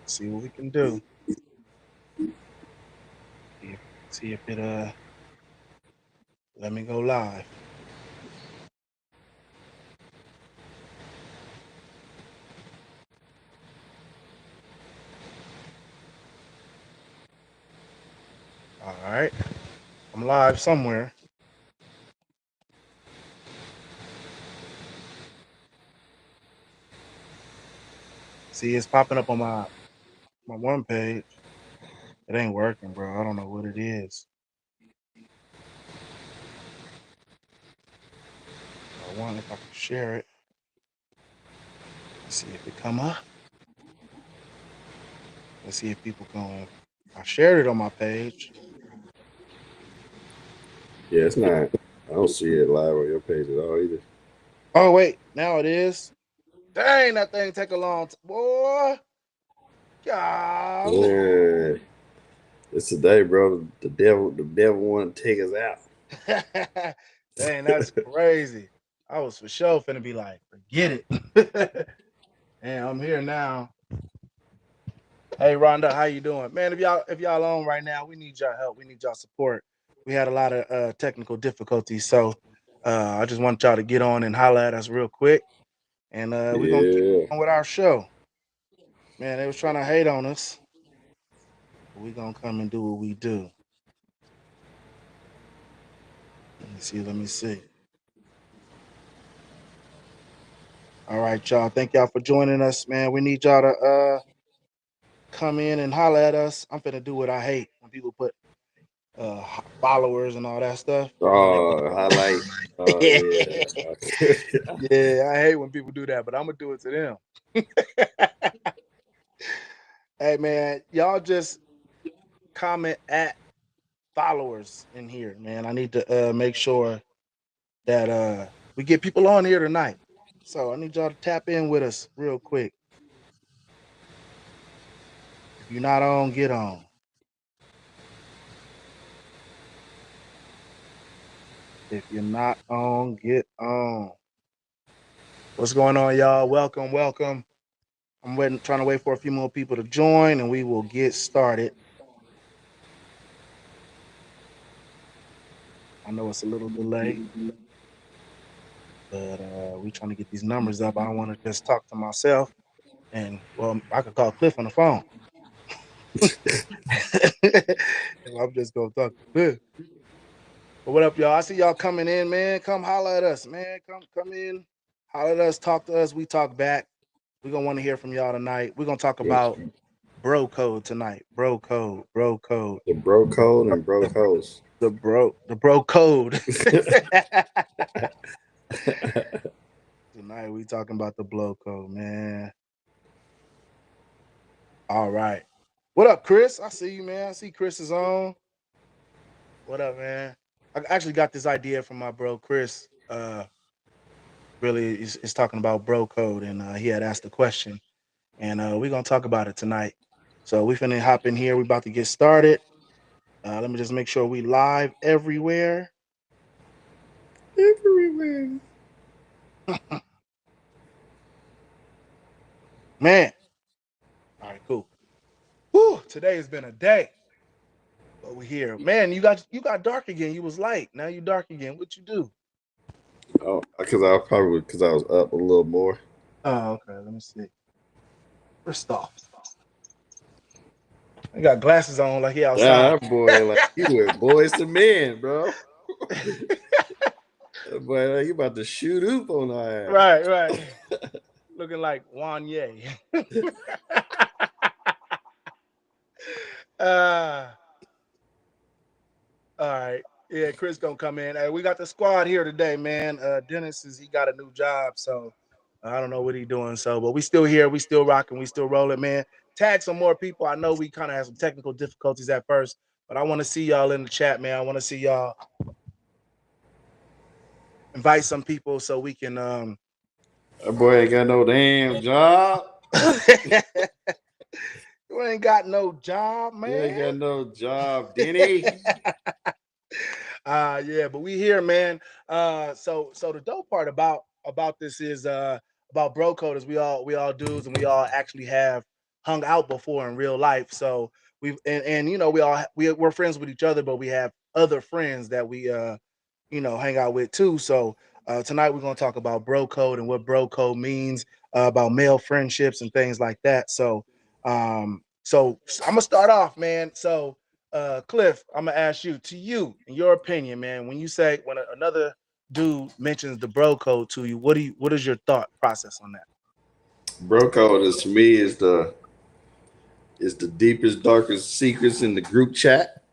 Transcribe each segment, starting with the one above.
See what we can do. See if it let me go live. All right. I'm live somewhere. See, it's popping up on my one page. It ain't working, bro. I don't know what it is. I wonder if I can share it. Let's see if it come up. Let's see if people going. I shared it on my page. Yeah, it's not. I don't see it live on your page at all either. Oh wait, now it is. Dang, that thing take a long time, boy. Golly. Yeah, it's today, bro. The devil want to take us out. Dang, that's crazy. I was for sure finna be like, forget it. And I'm here now. Hey Rhonda, how you doing? Man, if y'all on right now, we need y'all help. We need y'all support. We had a lot of technical difficulties. So I just want y'all to get on and holler at us real quick. And we're gonna keep Yeah. on with our show. Man, they was trying to hate on us. But we're gonna come and do what we do. Let me see. All right, y'all. Thank y'all for joining us, man. We need y'all to come in and holler at us. I'm finna do what I hate when people put followers and all that stuff. Oh, highlight. Oh Yeah. yeah. Yeah, I hate when people do that, but I'm gonna do it to them. Hey man, y'all just comment at followers in here, man. I need to make sure that we get people on here tonight. So I need y'all to tap in with us real quick. If you're not on, get on. If you're not on, get on. What's going on, y'all? Welcome, welcome. I'm trying to wait for a few more people to join, and we will get started. I know it's a little delay, but we trying to get these numbers up. I don't want to just talk to myself, and well, I could call Cliff on the phone. I'm just gonna talk to Cliff. But what up, y'all? I see y'all coming in, man. Come holler at us, man. Come in, holler at us, talk to us. We talk back. We're gonna want to hear from y'all tonight. We're gonna talk about bro code tonight. Bro code, bro code. The bro code and bro codes. The bro code. Tonight we talking about the blow code, man. All right. What up, Chris? I see you, man. I see Chris is on. What up, man? I actually got this idea from my bro Chris. Really is talking about bro code, and he had asked a question, and we're gonna talk about it tonight. So we finna hop in here. We about to get started. Let me just make sure we live everywhere. Everywhere. Man. All right, cool. Whew, today has been a day. But we here. Man, you got dark again. You was light. Now you dark again. What you do? Oh, because I was up a little more. Oh, okay. Let me see. First off, I got glasses on like he outside. Ah, that boy, like you with boys to men, bro. That boy, like, you about to shoot up on our Right, right. Looking like Wanye. uh, all right. Yeah, Chris gonna come in. Hey, we got the squad here today, man. Dennis he got a new job, so I don't know what he's doing. So, but we still here, we still rocking, we still rolling, man. Tag some more people. I know we kind of had some technical difficulties at first, but I want to see y'all in the chat, man. I want to see y'all invite some people so we can That boy ain't got no damn job. You ain't got no job, You ain't man. got no job, Denny. Yeah, but we here, man. So the dope part about this is about bro code is we all dudes and we all actually have hung out before in real life. So and you know we're friends with each other, but we have other friends that we hang out with too. So tonight we're gonna talk about bro code and what bro code means, about male friendships and things like that. So I'm gonna start off, man. So Cliff, I'm gonna ask you, to you, in your opinion, man, when you say when another dude mentions the bro code to you, what is your thought process on that? Bro code is to me is the deepest, darkest secrets in the group chat.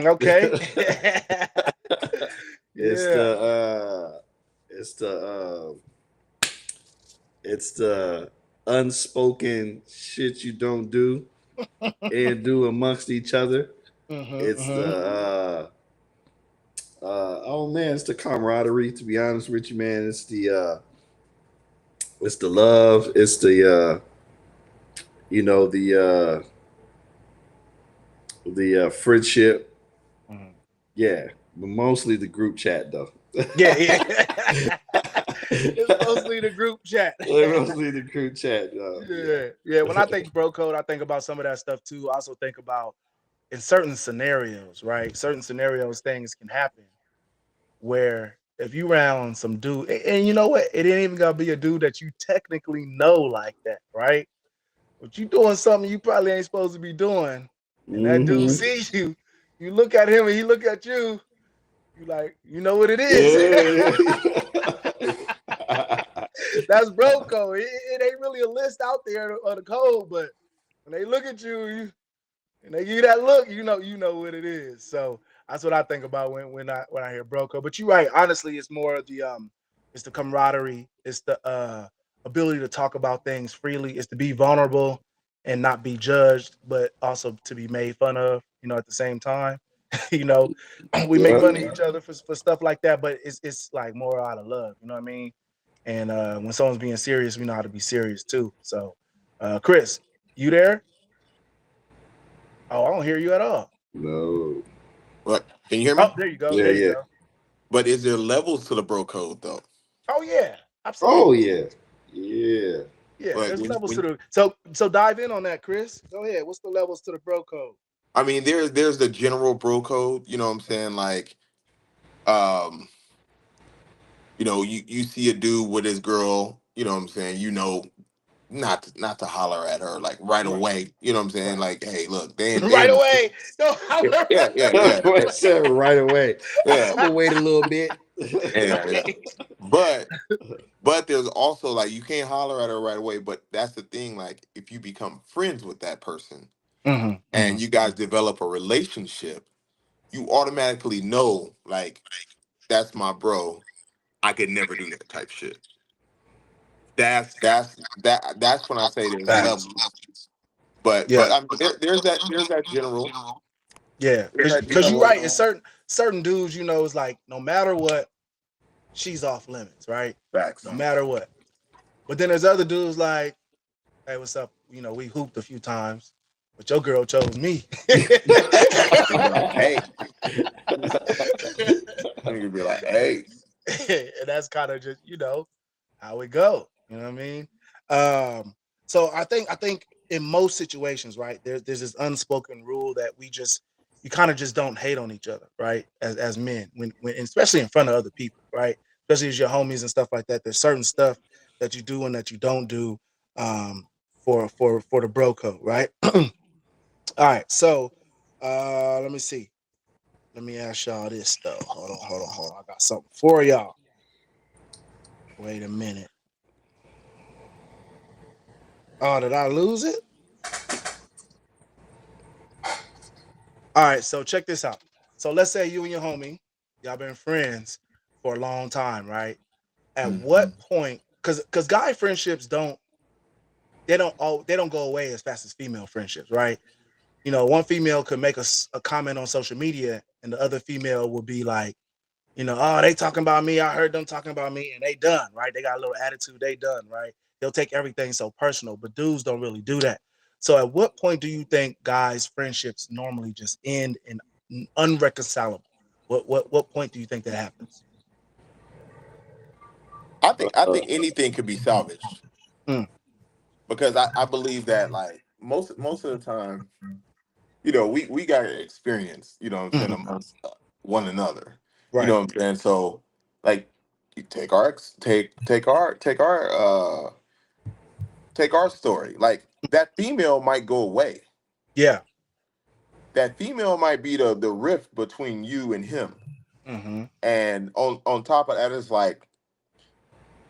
Okay. It's Yeah. it's the it's the unspoken shit you don't do and do amongst each other. Mm-hmm, It's the mm-hmm. oh man, it's the camaraderie. To be honest with you, man, it's the love. It's the you know the friendship. Mm-hmm. Yeah, but mostly the group chat though. Yeah, yeah. It's mostly the group chat. Mostly the group chat though. Yeah, yeah. When I think bro code, I think about some of that stuff too. I also think about in certain scenarios, right? Certain scenarios, things can happen where if you round some dude, and you know what, it ain't even gonna be a dude that you technically know like that, right? But you doing something you probably ain't supposed to be doing, and that dude Mm-hmm. sees you. You look at him and he look at you. You like, you know what it is. Yeah. That's bro code. It ain't really a list out there of the code, but when they look at you, and they give you that look, you know what it is. So that's what I think about when I hear bro code. But you're right. Honestly, it's more of it's the camaraderie, it's the ability to talk about things freely, it's to be vulnerable and not be judged, but also to be made fun of. At the same time, you know, we make Yeah. fun of each other for stuff like that, but it's like more out of love. You know what I mean? And when someone's being serious, we know how to be serious too. So, Chris, you there? Oh, I don't hear you at all. No. What? Can you hear Oh, me? there you go. Yeah, There you yeah. go. But is there levels to the bro code though? Oh yeah, Oh absolutely. yeah. Yeah. Yeah, Like there's levels to when the so dive in on that, Chris. Go ahead. What's the levels to the bro code? I mean there's the general bro code, you know what I'm saying? Like um, you see a dude with his girl, you know what I'm saying, not to holler at her like right Right, away, you know what I'm saying? right. Like, hey, look, they Right in the away. Don't holler yeah, at yeah, her yeah, right yeah, What's that right away? yeah, I'm gonna wait a little bit. yeah, yeah. away. But but there's also like you can't holler at her right away, but that's the thing, like if you become friends with that person Hmm, hmm. and you guys develop a relationship, you automatically know like that's my bro. I could never do that type shit. That's when I say there's Facts. levels. But Yeah, I mean there's that general yeah. there's that Cause you're right. general It's certain dudes, it's like no matter what, she's off limits, right? facts. No matter what. But then there's other dudes like, hey, what's up? We hooped a few times, but your girl chose me. You be like, hey, you be like, hey, And that's kind of just how it go. You know what I mean? So I think in most situations, right, there's this unspoken rule that you kind of just don't hate on each other, right? As men, when especially in front of other people, right? Especially as your homies and stuff like that. There's certain stuff that you do and that you don't do, um, for the bro code, right? All right, so let me see. Let me ask y'all this though. Hold on. I got something for y'all. Wait a minute. Oh, did I lose it? All right, so check this out. So let's say you and your homie, y'all been friends for a long time, right? At what Mhm. point? Because guy friendships they don't go away as fast as female friendships, right? One female could make a comment on social media, and the other female will be like, oh, they talking about me. I heard them talking about me, and they done, right? They got a little attitude. They done, right? They'll take everything so personal, but dudes don't really do that. So, at what point do you think guys' friendships normally just end in unreconcilable? What point do you think that happens? I think anything could be salvaged Mm, because I believe that like. most of the time, you know, we got experience, you know what I'm saying, Mhm. amongst one another. You Right. know what I'm saying? So like you take our take our story. Like that female might go away. Yeah. That female might be the rift between you and him. Hmm. And on top of that, it's like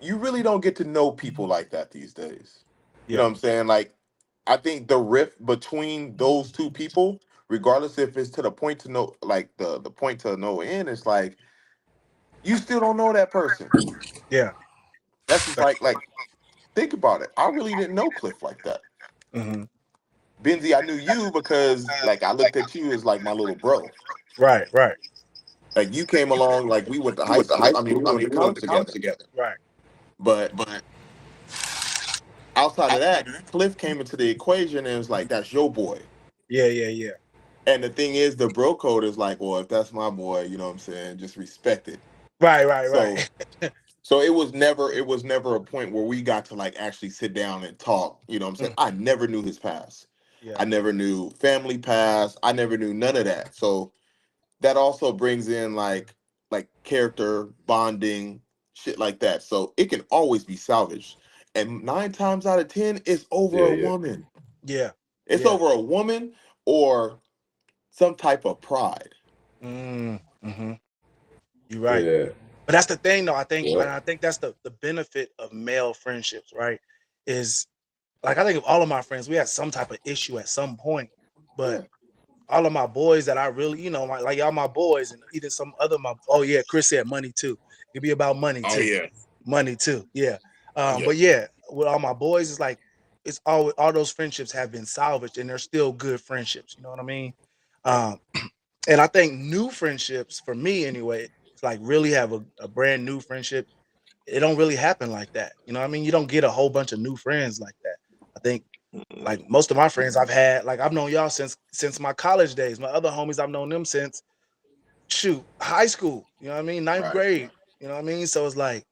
you really don't get to know people like that these days. You know Yeah. what I'm saying? Like, I think the rift between those two people, regardless if it's to the point to know, like the point to no end, it's like you still don't know that person. Yeah. That's just like think about it. I really didn't know Cliff like that. Hmm. Benzie, I knew you because like I looked at you as like my little bro. Right. Right. Like you came along, like we went to high school. I mean, we went to college together. Right. But outside of that, Cliff came into the equation and was like, "That's your boy." Yeah. Yeah. Yeah. And the thing is, the bro code is like, well, if that's my boy, you know what I'm saying, just respect it. Right. Right. So, Right. so it was never a point where we got to like actually sit down and talk. You know what I'm saying? Mm. I never knew his past. Yeah. I never knew family past. I never knew none of that. So that also brings in like character bonding, shit like that. So it can always be salvaged. And 9 times out of 10, it's over Yeah, a yeah, woman. Yeah. It's Yeah. over a woman or some type of pride. Mm-hmm. You're right. yeah, But that's the thing, though. I think, yeah, and I think that's the benefit of male friendships, right? Is like I think of all of my friends, we had some type of issue at some point, but Yeah. all of my boys that I really, like y'all my boys, and even some other my oh yeah, Chris said money too. It be about Oh yeah. money too, yeah. Yeah. But yeah, with all my boys, it's like it's all those friendships have been salvaged, and they're still good friendships. You know what I mean? Um, and I think new friendships, for me anyway, it's like really have a brand new friendship. It don't really happen like that. You know what I mean? You don't get a whole bunch of new friends like that. I think like most of my friends I've had, like I've known y'all since my college days. My other homies, I've known them since shoot high school. You know what I mean? Ninth Right. grade. You know what I mean? So it's like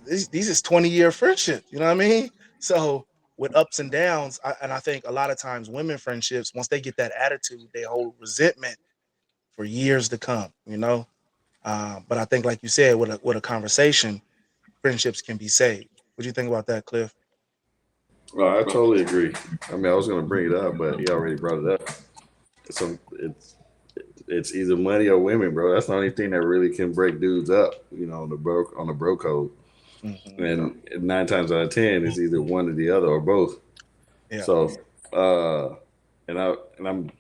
these is 20-year friendships. You know what I mean? So with ups and downs, and I think a lot of times women friendships, once they get that attitude, they hold resentment for years to come. But I think, like you said, with a conversation, friendships can be saved. What do you think about that, Cliff? well, I totally agree. I mean, I was gonna bring it up, but he already brought it up. It's either money or women, bro. That's the only thing that really can break dudes up, on the bro code. Hmm. And 9 times out of 10, it's either one or the other or both. Yeah, So, uh, and I and I'm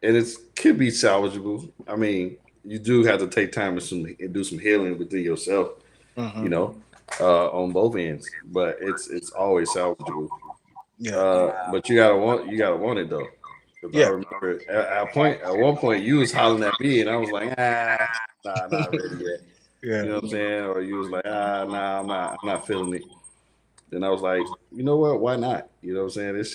and it could be salvageable. I mean, you do have to take time and do some healing within yourself, hmm, you know, on both ends. But it's always salvageable. yeah, But you gotta want it though. Because I yeah, remember at one point you was hollering at me and I was like, nah, not ready yet. yeah, You know what I'm saying? Or you was like, nah, I'm not feeling it. Then I was like, you know what? Why not? You know what I'm saying? This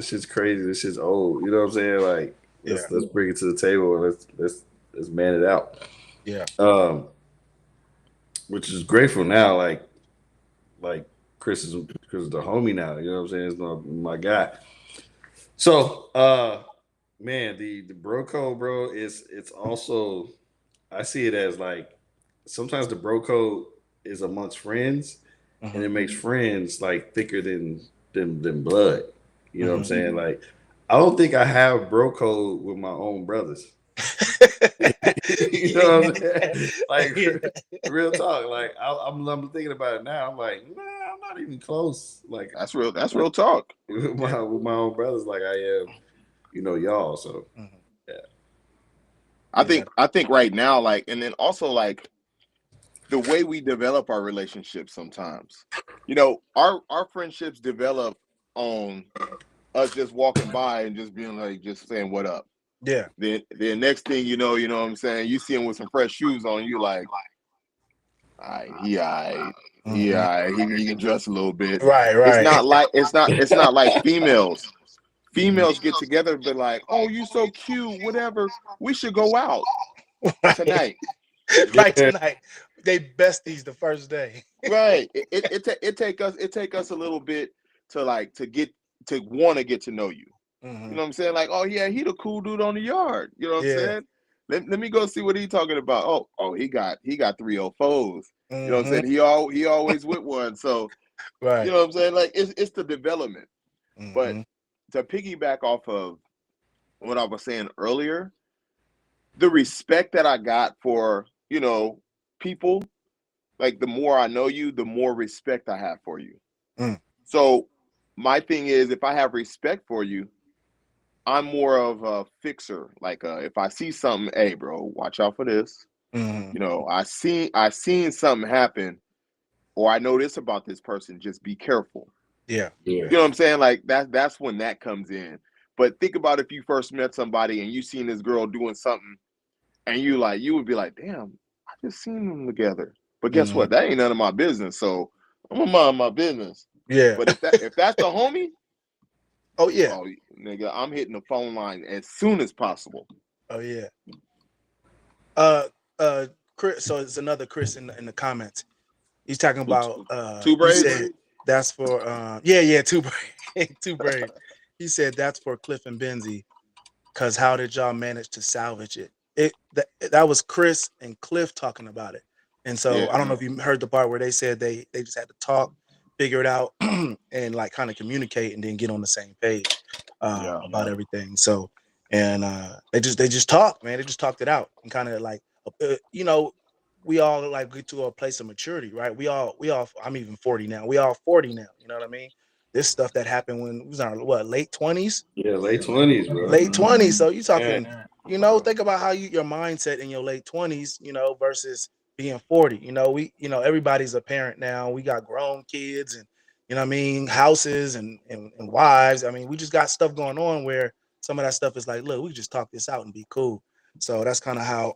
shit's crazy. This shit's old. You know what I'm saying? Like, yeah, let's bring it to the table and let's man it out. yeah, Um, which is grateful now. Like Chris is the homie now. You know what I'm saying? It's my guy. So, man, the bro code, bro, is it's also I see it as like sometimes the bro code is amongst friends, and hmm, it makes friends like thicker than blood. You know what I'm hmm. saying? Like, I don't think I have bro code with my own brothers. You know what I'm saying? Like, Yeah, real talk. Like, I'm thinking about it now. I'm like, nah, I'm not even close. That's real. That's Like real talk. with my own brothers, like I am. Y'all. So mhm, yeah, yeah, I think right now, like, and then also like the way we develop our relationships sometimes. You know, our friendships develop on us just walking by and just being like just saying what up. yeah, Then next thing you know what I'm saying, you see him with some fresh shoes on, you like, all right, hmm. he can dress a little bit. Right, right, It's not like females. Females get together and be like, oh, you so cute, whatever. We should go out right, tonight. right. yeah, Tonight, they besties the first day. Right. It take us a little bit to like to get to want to get to know you. You Mm-hmm. know what I'm saying? Like, oh yeah, he the cool dude on the yard. You know what I'm Yeah. saying? Let me go see what he talking about. Oh, he got 304s. You know what I'm Mm-hmm. saying? He always with one. So you Right. know what I'm saying? Like it's the development. But Mm-hmm. to piggyback off of what I was saying earlier, the respect that I got for, people, like the more I know you, the more respect I have for you. Mm. So my thing is if I have respect for you, I'm more of a fixer. Like if I see something, hey bro, watch out for this. Mm-hmm. I seen something happen, or I know this about this person, just be careful. Yeah. Yeah. You know what I'm saying? Like that's when that comes in. But think about if you first met somebody and you seen this girl doing something and you would be like, damn, I just seen them together. But guess Mm-hmm. what? That ain't none of my business. So I'm gonna mind my business. Yeah. But if that's the homie, Oh yeah. oh nigga, I'm hitting the phone line as soon as possible. Oh yeah. Uh uh Chris, so it's another Chris in the comments. He's talking Who, about two he braids? said that's for yeah, two brave two brave. He said that's for Cliff and Benzie, because how did y'all manage to salvage it? That was Chris and Cliff talking about it. And so Yeah, I don't know if you heard the part where they said they just had to talk, figure it out, and like kind of communicate and then get on the same page yeah, about everything. So and they just talked, man. They just talked it out and kind of like you know, we all like get to a place of maturity, right? We all I'm even 40 now. We all 40 now, you know what I mean? This stuff that happened when we was in our what late 20s, Yeah, late 20s, bro. late 20s. So you Yeah. talking, think about how your mindset in your late 20s, versus being 40. Everybody's a parent now. We got grown kids and what I mean, houses and wives. I mean, we just got stuff going on where some of that stuff is like, look, we can just talk this out and be cool. So that's kind of how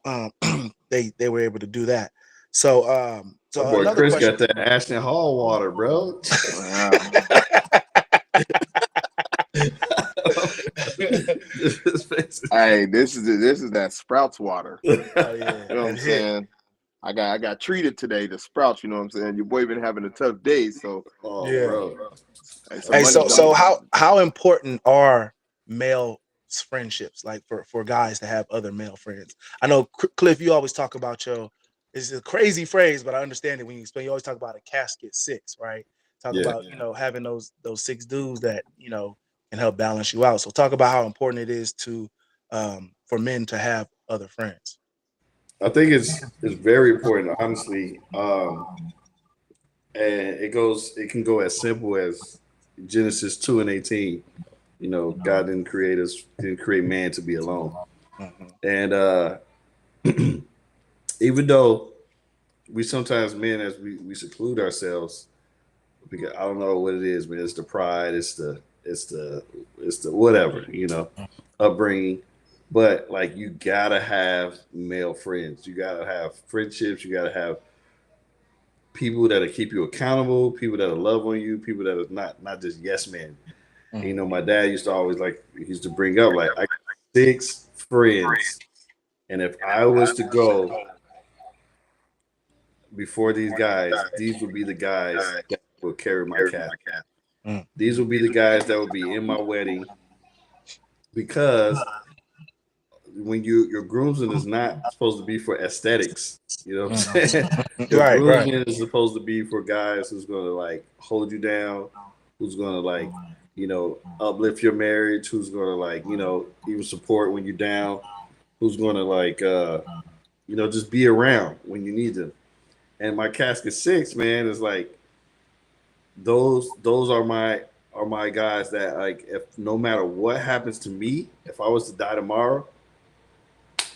they were able to do that. So My so boy another Chris question. got that Ashton Hall water, bro. yeah. Hey, this is that Sprouts water. Oh yeah, You know what I'm that hit. saying? I got treated today to Sprouts. You know what I'm saying? Your boy been having a tough day, so Oh, Yeah. bro. hey, some Hey, money so don't. how important are male friendships, like for guys to have other male friends? I know Cliff, you always talk about your. It's a crazy phrase, but I understand it when you explain. You always talk about a casket six, right? Talk Yeah. about having those six dudes that can help balance you out. So talk about how important it is to for men to have other friends. I think it's very important, honestly. And it can go as simple as Genesis 2:18. God didn't create man to be alone. Mhm. And even though we sometimes men as we seclude ourselves because I don't know what it is, but it's the pride, it's the whatever, upbringing. But like you gotta have male friends. You gotta have friendships. You gotta have people that'll keep you accountable, people that'll love on you, people that are not just yes men. And, Mhm. my dad used to always he used to bring up like I got 6 friends, and if I was to go before these guys, these would be the guys that will carry my cat. Mm. These will be the guys that will be in my wedding because when your groomsman is not supposed to be for aesthetics. You know what I'm saying? Your Right, right. groomsman is supposed to be for guys who's gonna like hold you down, who's gonna like, uplift your marriage, who's gonna like, even support when you're down, who's gonna like just be around when you need them. And my casket six, man, is like those are my guys that like if no matter what happens to me, if I was to die tomorrow,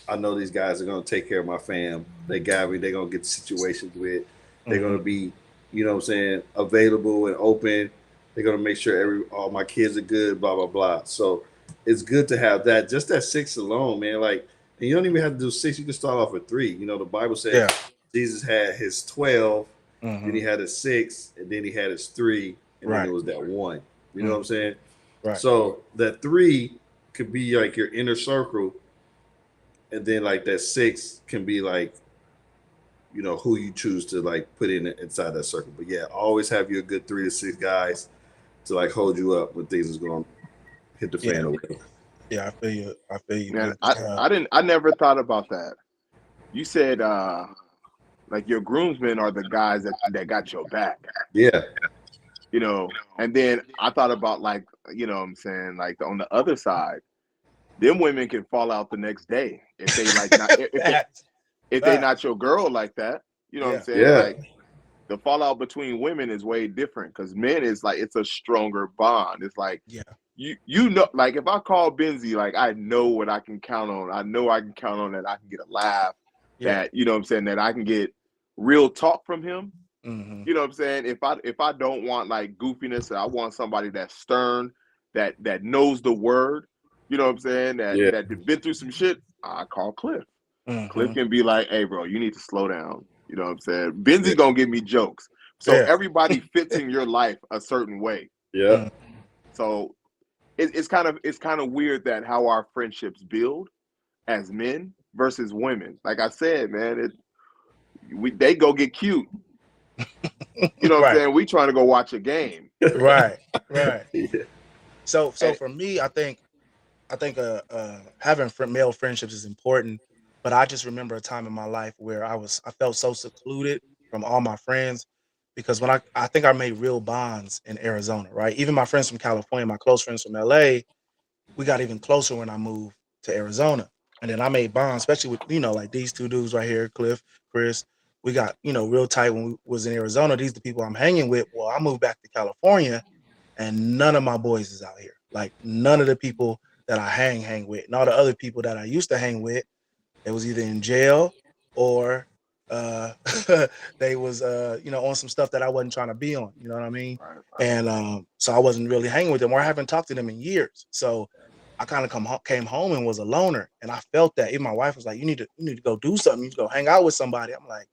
I know these guys are gonna take care of my fam. They got me. They're gonna get situations with. They're Mhm. gonna be, what I'm saying, available and open. They're gonna make sure all my kids are good. Blah blah blah. So it's good to have that. Just that six alone, man. Like, and you don't even have to do six. You can start off with three. The Bible said Yeah. Jesus had his 12, then Hmm. he had his six, and then he had his three, and then Right. there was that one. You know what Mm. I'm saying? Right. So that three could be like your inner circle, and then like that six can be like who you choose to like put inside that circle. But yeah, always have your good 3 to 6 guys to like hold you up when things is going to hit the Yeah, fan away. yeah, I feel you. I feel you, Man, man. I never thought about that. You said like your groomsmen are the guys that got your back, Yeah, and then I thought about like, what I'm saying, like on the other side, them women can fall out the next day if they like not Facts, if they facts. not your girl like that. You know what I'm Yeah, saying? yeah, Like the fallout between women is way different because men is like it's a stronger bond. It's like yeah, like if I call Benzi, like I know what I can count on. I know I can count on that I can get a laugh, yeah. that what I'm saying, that I can get real talk from him. Mm-hmm. You know what I'm saying? If I don't want like goofiness, I want somebody that's stern, that knows the word. You know what I'm saying? That yeah, that been through some shit. I call Cliff. Cliff Mm-hmm. can be like, "Hey, bro, you need to slow down." You know what I'm saying? yeah, Benzi gonna give me jokes. So Yeah. everybody fits in your life a certain way. yeah. So it's kind of weird that how our friendships build as men versus women. Like I said, man, they go get cute. You know what I'm Right, saying? We trying to go watch a game. right, right. Yeah. So And, for me, I think having male friendships is important, but I just remember a time in my life where I felt so secluded from all my friends because when I think I made real bonds in Arizona, right? Even my friends from California, my close friends from LA, we got even closer when I moved to Arizona. And then I made bonds, especially with, like these two dudes right here, Cliff, Chris. We got, real tight when we was in Arizona. These are the people I'm hanging with. Well, I moved back to California and none of my boys is out here. Like none of the people that I hang with, and all the other people that I used to hang with, they was either in jail or uh they was on some stuff that I wasn't trying to be on. You know what I mean? right, right. And so I wasn't really hanging with them, or I haven't talked to them in years. So I kind of came home and was a loner, and I felt that. Even my wife was like, "You need to go do something. You need to go hang out with somebody." I'm like,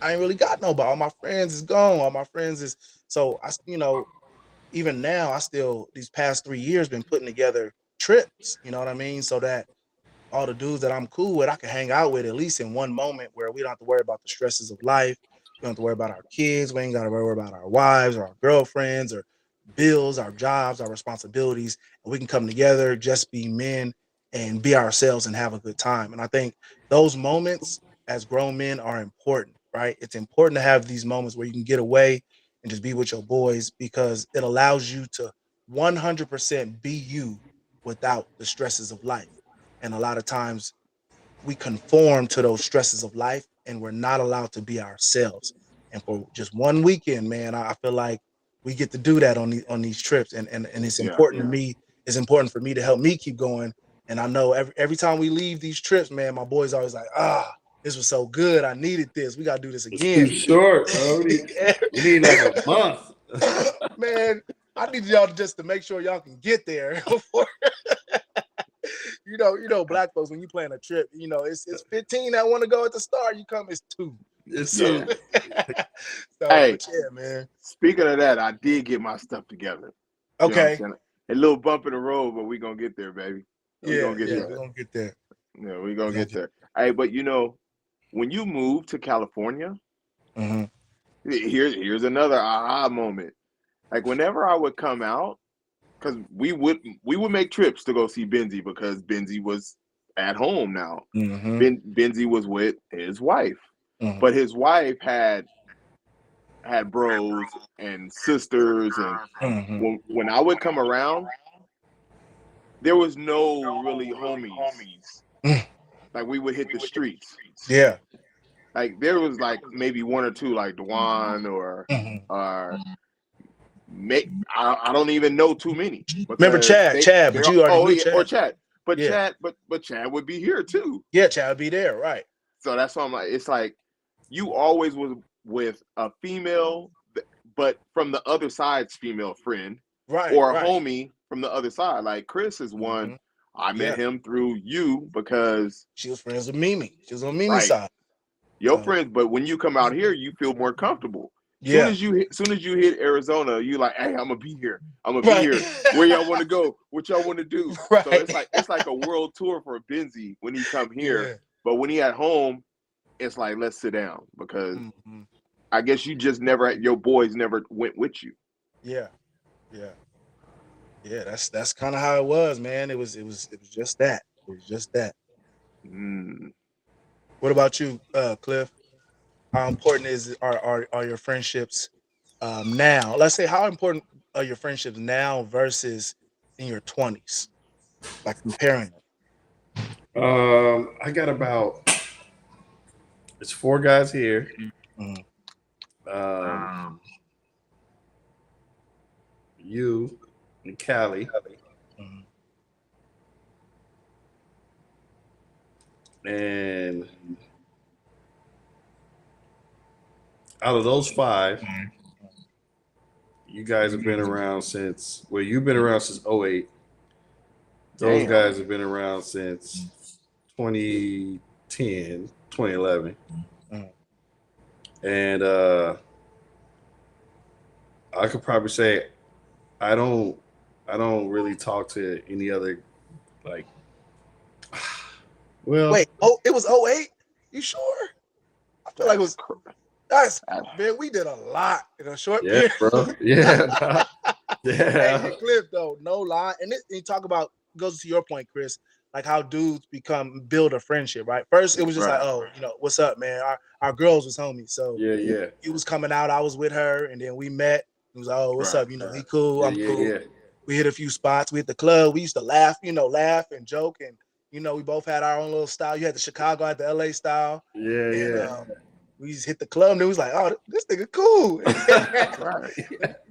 I ain't really got nobody. All my friends is gone. All my friends is so even now, I still these past 3 years been putting together trips. You know what I mean? So that all the dudes that I'm cool with, I can hang out with at least in one moment where we don't have to worry about the stresses of life. We don't have to worry about our kids. We ain't got to worry about our wives or our girlfriends or bills, our jobs, our responsibilities. And we can come together, just be men and be ourselves and have a good time. And I think those moments as grown men are important, right? It's important to have these moments where you can get away and just be with your boys because it allows you to 100% be you without the stresses of life. And a lot of times we conform to those stresses of life and we're not allowed to be ourselves. And for just one weekend, man, I feel like we get to do that on these trips. And it's Yeah, important to me. It's important for me to help me keep going. And I know every time we leave these trips, man, my boys always like, this was so good. I needed this. We gotta do this It's too again. short, bro. We need like a month. Man, I need y'all just to make sure y'all can get there before black folks, when you plan a trip, it's 15 that want to go at the start. You come, it's two. It's So, yeah. too. but Hey, yeah, man. speaking of that, I did get my stuff together. You know what I'm Okay. saying? A little bump in the road, but we gonna get there, baby. We Yeah, gonna get yeah, there. we're gonna get there. Yeah, we gonna We're gonna get get there. Hey, but when you move to California, hmm here's another aha moment. Like whenever I would come out, because we would make trips to go see Benzi because Benzi was at home now. hmm Benzi was with his wife, hmm but his wife had bros and sisters, and hmm when I would come around, there was no really homies. Like we would hit the streets. Yeah. Like there was like maybe one or two, like Dwan or hmm or I don't even know too many Remember because Chad, Chad, but they're you already oh knew yeah, or Chad. Chad, Yeah. but Chad would be here too. Yeah, Chad would be there, right. So that's why I'm like, it's like you always was with a female, but from the other side's female friend, Right, or a right. homie from the other side. Like Chris is one. hmm I met Yeah. him through you because She was friends with Mimi. She was on Mimi's right, side. your So friends. But when you come out here, you feel more comfortable. yeah. Soon as you hit Arizona, you like, hey, I'm gonna be here. I'm gonna be Right. here. Where y'all want to go? What y'all want to do? So Right. it's like a world tour for Benzi when he come here. Yeah. But when he at home, it's like let's sit down because hmm I guess you just never your boys never went with you. Yeah. Yeah, that's kind of how it was, man. It was just that. It was just that. Mm. What about you, Cliff? How important are your friendships now? Let's say how important are your friendships now versus in your 20s? Like comparing them. I got about it's 4 guys here. Mhm, Um, you and Callie, mhm, and out of those 5, you guys have been around since. Well, you've been around since '08. Those Damn. guys have been around since 2010, 2011. mhm. And I could probably say I don't I don't really talk to any other like well Wait, oh, it was '08. You sure? I feel like it was. That's That's man. We did a lot in a short yeah period. bro yeah Hey, yeah and Cliff, though, no lie. And you talk about goes to your point, Chris, like how dudes build a friendship, right? First, it was just like, right. oh, what's up, man? Our girls was homies. So yeah he was coming out, I was with her, and then we met. It was like, oh, what's Right. up? He cool, I'm cool. yeah We hit a few spots. We hit the club. We used to laugh and joke. And, we both had our own little style. You had the Chicago, I had the LA style. And yeah we just hit the club and it was like, oh, this nigga cool. Right.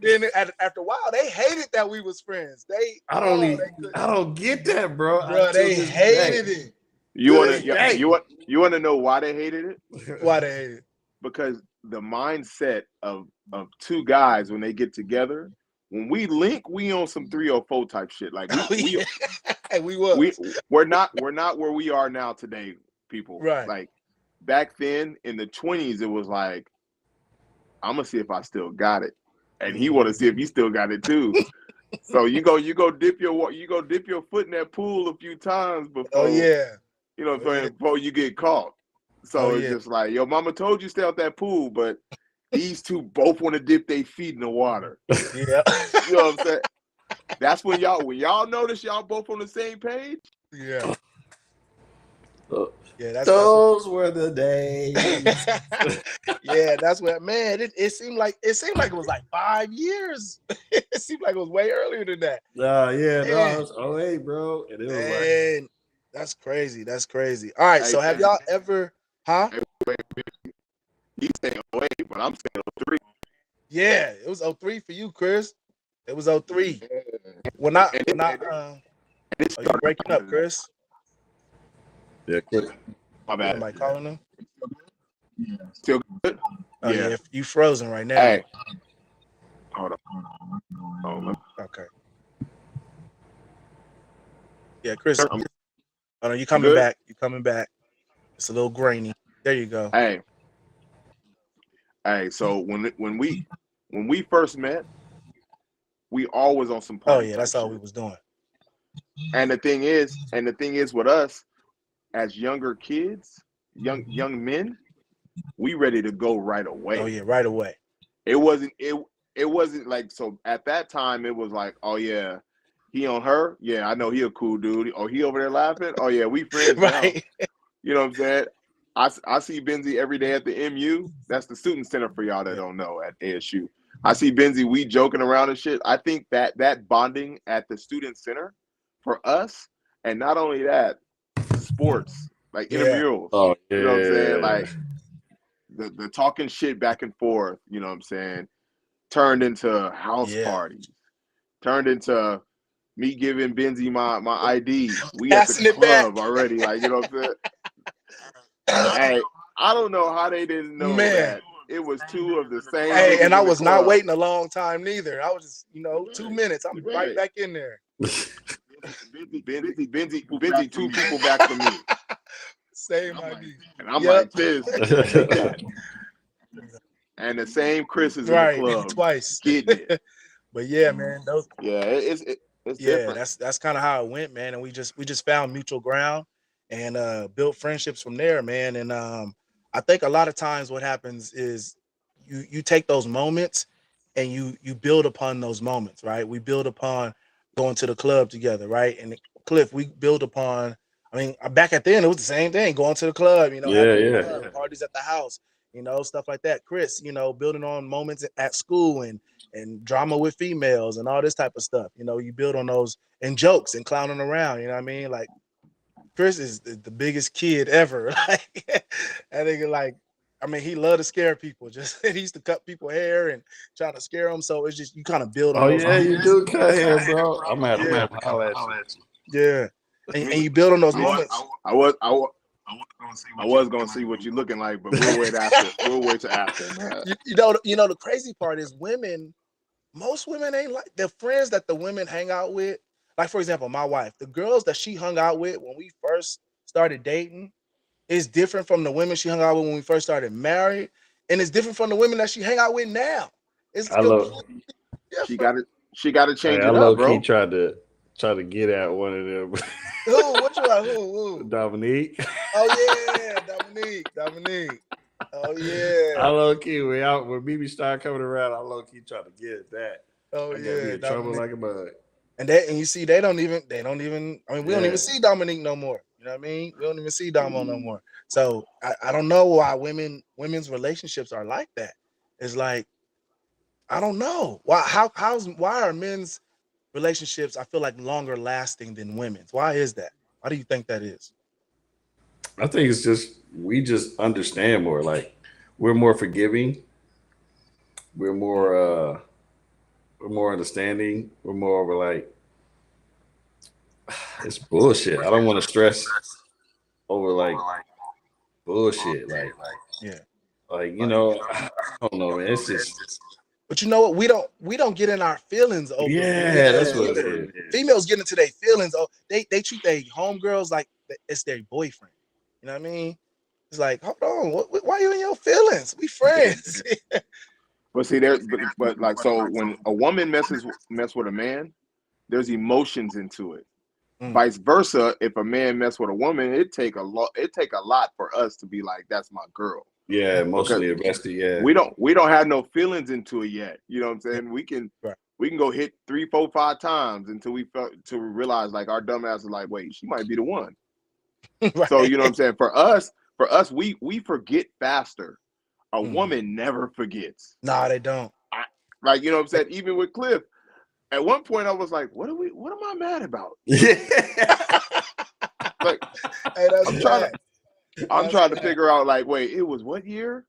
Then after a while, they hated that we was friends. I don't get that, bro. Bro, Until they this hated day. it. You To wanna this day. you wanna know why they hated it? Why they hated it? Because the mindset of 2 guys when they get together, when we link, we on some 304 type shit. Like we We we was. we're not where we are now today, people. Right. Like back then in the 20s, it was like, I'm gonna see if I still got it. And he wanna see if he still got it too. So you go dip your foot in that pool a few times Oh, before yeah. you know what I'm Oh, yeah. saying, before you get caught. Oh, So it's yeah. just like, yo, mama told you stay out that pool, but these two both want to dip their feet in the water. Yeah. You know what I'm saying? That's when y'all notice y'all both on the same page. Yeah. Yeah, that's Those were the days. yeah, that's what man. It seemed like it was like 5 years. It seemed like it was way earlier than that. No, it's '08, bro. And it was like, Man, that's crazy. That's crazy. All right, Hey, so have y'all ever, huh? He's saying 08, but I'm saying 03. Yeah, it was '03 for you, Chris. It was '03. When I, are you breaking up, Chris? yeah, quick. My bad. Somebody calling him? Still good? Oh yeah, you frozen right now. Hey. Hold on. Okay. Yeah, Chris. I'm Oh no, you coming good? back. You coming back. It's a little grainy. There you go. Hey, so when we first met, we always on some Oh party. yeah, that's type all shit. we was doing. And the thing is with us as younger kids, young men, we ready to go right away. Oh yeah, right away. It wasn't like, so at that time it was like, oh yeah, he on her, yeah, I know he a cool dude. Oh, he over there laughing, oh yeah, we friends now. Right. You know what I'm saying? I see Benzi every day at the MU. That's the student center for y'all that don't know, at ASU. I see Benzi, we joking around and shit. I think that bonding at the student center for us, and not only that, sports, like intramurals. Oh, You know what I'm saying? Like the talking shit back and forth, you know what I'm saying, turned into house parties, turned into me giving Benzi my ID. We Passing at the it back. club already, like, you know what I'm saying? Hey, I don't know how they didn't know that it was two of the same. Hey, and I in the was not club. waiting a long time neither. I was just, 2 minutes. I'm right back in there. Benzi, 2 people back from me. Same ID. And I'm like this. Take that. And the same Chris is in the club twice. getting it. But yeah, man, those it's different. that's kind of how it went, man. And we just found mutual ground and built friendships from there, man. And I think a lot of times what happens is you take those moments and you build upon those moments, right? We build upon going to the club together, right? And Cliff, we build upon. I mean, back at the end, it was the same thing: going to the club, Yeah, having yeah. fun, parties at the house, stuff like that. Chris, building on moments at school and drama with females and all this type of stuff. You build on those and jokes and clowning around. You know what I mean? Like Chris is the biggest kid ever. Like I think he loved to scare people. Just he used to cut people hair and try to scare them. So it's just you kind of build on Oh those. yeah, you do cut hair, bro. I'm gonna have to Yeah. come holler at you. Yeah, and you build on those moments. I was gonna see what you're looking like, but we'll wait after. We'll wait till after, man. The crazy part is women. Most women ain't like the friends that the women hang out with. Like for example, my wife, the girls that she hung out with when we first started dating is different from the women she hung out with when we first started married, and it's different from the women that she hang out with now. It's I love. completely different. She got to change I it low up, bro. key tried to get at one of them. Who? What you like? Who? Dominique. Oh yeah, Dominique. Oh yeah. I low key when Mimi started coming around, I low key tried to get at that. Oh I got yeah. me in trouble like a bug. And you see, they don't even. I mean, we don't even see Dominique no more. You know what I mean? We don't even see Damo no more. So I don't know why women's relationships are like that. It's like I don't know why are men's relationships I feel like longer lasting than women's? Why is that? Why do you think that is? I think it's just we just understand more. Like we're more forgiving. We're more understanding. We're more over like it's bullshit. I don't want to stress over like bullshit. Yeah. Like I don't know, man. It's just But you know what? We don't get in our feelings over. yeah, that's what it is. Females get into their feelings. Oh, they treat their homegirls like it's their boyfriend. You know what I mean? It's like, hold on, why are you in your feelings? We friends. But see, but like so, when a woman mess with a man, there's emotions into it. Vice versa, if a man mess with a woman, it take a lot for us to be like, that's my girl. Yeah, emotionally invested. Yeah, we don't have no feelings into it yet. You know what I'm saying? We can go hit 3, 4, 5 times until we realize like our dumb ass is like, wait, she might be the one. Right. So you know what I'm saying? For us, we forget faster. A woman never forgets. Nah, they don't. Like, you know what I'm saying? Even with Cliff, at one point I was like, what am I mad about? Like, hey, I'm trying to figure out like, wait, it was what year?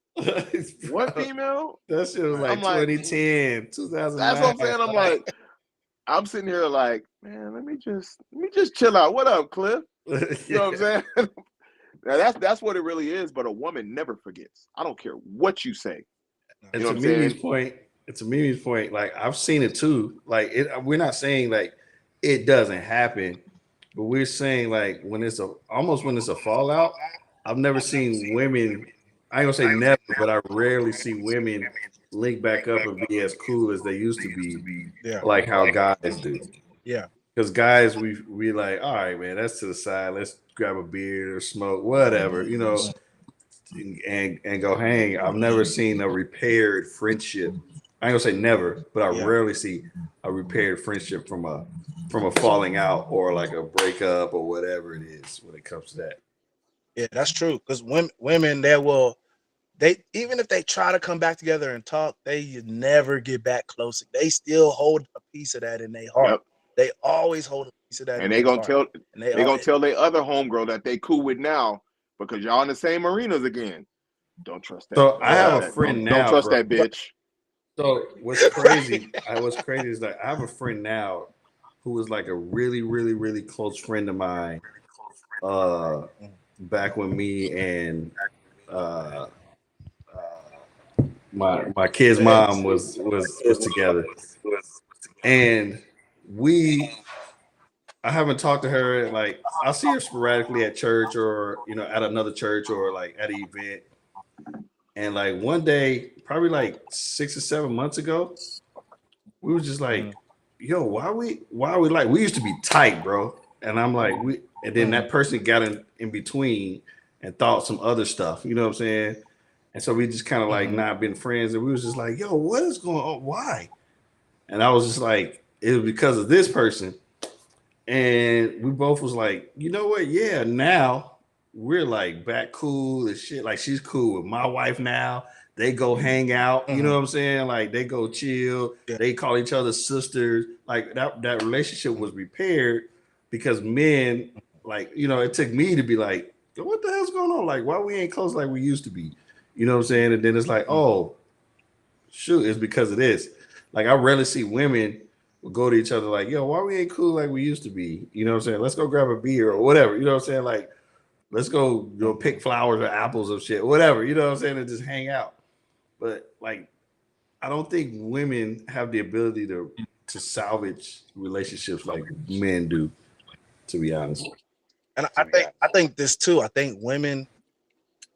What female? That shit was like 2010, 2009. That's what I'm saying. I'm like, I'm sitting here like, man, let me just chill out. What up, Cliff? You know what I'm saying? Now that's what it really is. But a woman never forgets. I don't care what you say. And to Mimi's point, like I've seen it too. Like we're not saying like it doesn't happen, but we're saying like when it's a fallout. I've never seen women. I ain't gonna say never, but I rarely see women link back up and be as cool as they used to be. Yeah. Like how guys do. Yeah. Because guys, we like, all right, man, that's to the side. Let's grab a beer or smoke, whatever, and go hang. I've never seen a repaired friendship. I ain't gonna say never, but I rarely see a repaired friendship from a falling out or like a breakup or whatever it is when it comes to that. Yeah, that's true. Because women, they even if they try to come back together and talk, they never get back close. They still hold a piece of that in their heart. Yep. They always hold a piece of that. And they gonna tell their other homegirl that they cool with now because y'all in the same arenas again. Don't trust that. So I have a friend now. Don't trust that bitch. So what's crazy? What's crazy is that I have a friend now who is like a really, really, really close friend of mine. Back when me and my kid's mom was together, and I haven't talked to her. Like I'll see her sporadically at church or at another church or like at an event. And like one day, probably like 6 or 7 months ago, we were just like, "Yo, why are we like we used to be tight, bro?" And I'm like, and then that person got in between and thought some other stuff. You know what I'm saying? And so we just kind of like not been friends, and we was just like, yo, what is going on? Why? And I was just like, it was because of this person. And we both was like, you know what? Yeah, now we're like back cool and shit. Like she's cool with my wife now. They go hang out. You know what I'm saying? Like they go chill. Yeah. They call each other sisters. Like that relationship was repaired because men, like, you know, it took me to be like, what the hell's going on? Like, why we ain't close like we used to be? You know what I'm saying? And then it's like, oh, shoot, it's because of this. Like I rarely see women go to each other like, yo, why we ain't cool like we used to be? You know what I'm saying? Let's go grab a beer or whatever. You know what I'm saying? Like, let's go pick flowers or apples or shit, whatever. You know what I'm saying? And just hang out. But like, I don't think women have the ability to salvage relationships like men do. To be honest. And I think this too. I think women,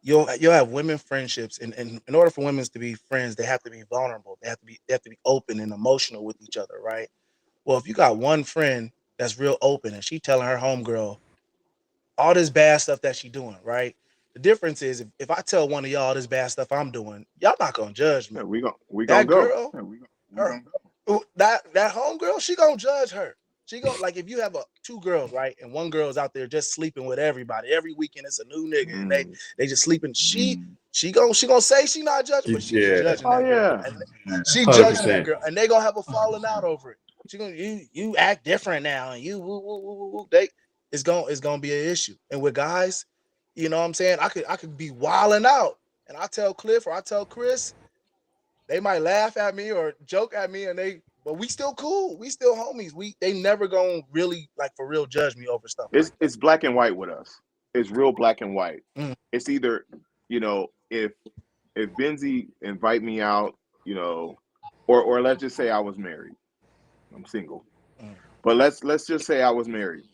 you'll have women friendships, and in order for women to be friends, they have to be vulnerable. They have to be open and emotional with each other, right? Well, if you got one friend that's real open and she telling her homegirl all this bad stuff that she doing, right? The difference is if I tell one of y'all this bad stuff I'm doing, y'all not gonna judge me. Yeah, we gonna That go. girl, her, that homegirl, she gonna judge her. She go like if you have two girls, right, and one girl's out there just sleeping with everybody every weekend. It's a new nigga, and they just sleeping. She gonna say she not judging, but she's Yeah. judging Oh that girl. yeah. And she judging that 100%. girl, and they gonna have a falling out over it. She gonna you act different now, and you woo, woo, woo, woo, woo. It's gonna be an issue. And with guys, you know what I'm saying? I could be wilding out, and I tell Cliff or I tell Chris, they might laugh at me or joke at me, but we still cool. We still homies. They never gonna really like for real judge me over stuff like that. It's black and white with us. It's real black and white. Mm. It's either, you know, if Benzi invite me out, you know, or let's just say I was married. I'm single. But let's just say I was married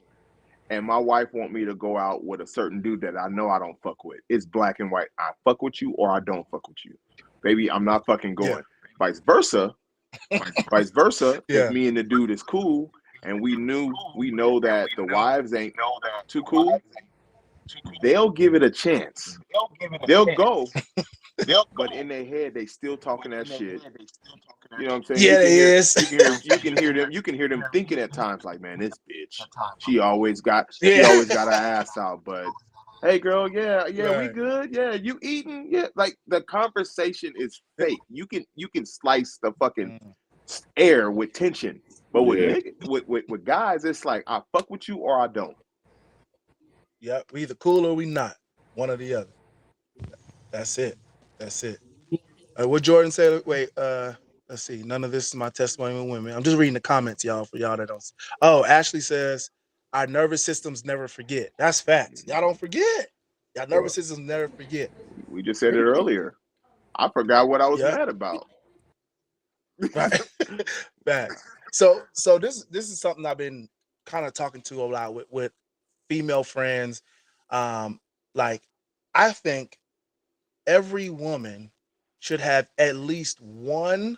and my wife want me to go out with a certain dude that I know I don't fuck with. It's black and white. I fuck with you or I don't fuck with you. Baby, I'm not fucking going. Yeah. Vice versa. Yeah. If me and the dude is cool and we know that the wives ain't too cool, they'll give it a chance. They'll go. But in their head, they still talking that shit. You know what I'm saying? Yeah, it is. You can hear them thinking at times like, man, this bitch, she always got her ass out. But hey, girl, yeah, we Right. good. Yeah, you eating? Yeah, like the conversation is fake. You can slice the fucking air with tension, but with guys, it's like I fuck with you or I don't. Yeah, we either cool or we not. One or the other. That's it. What Jordan said. Wait, let's see. None of this is my testimony with women. I'm just reading the comments, y'all. For y'all that don't. Oh, Ashley says our nervous systems never forget. That's facts. Y'all don't forget. Y'all nervous systems never forget. We just said it earlier. I forgot what I was mad about. Right. Facts. So this is something I've been kind of talking to a lot with female friends. Like I think every woman should have at least one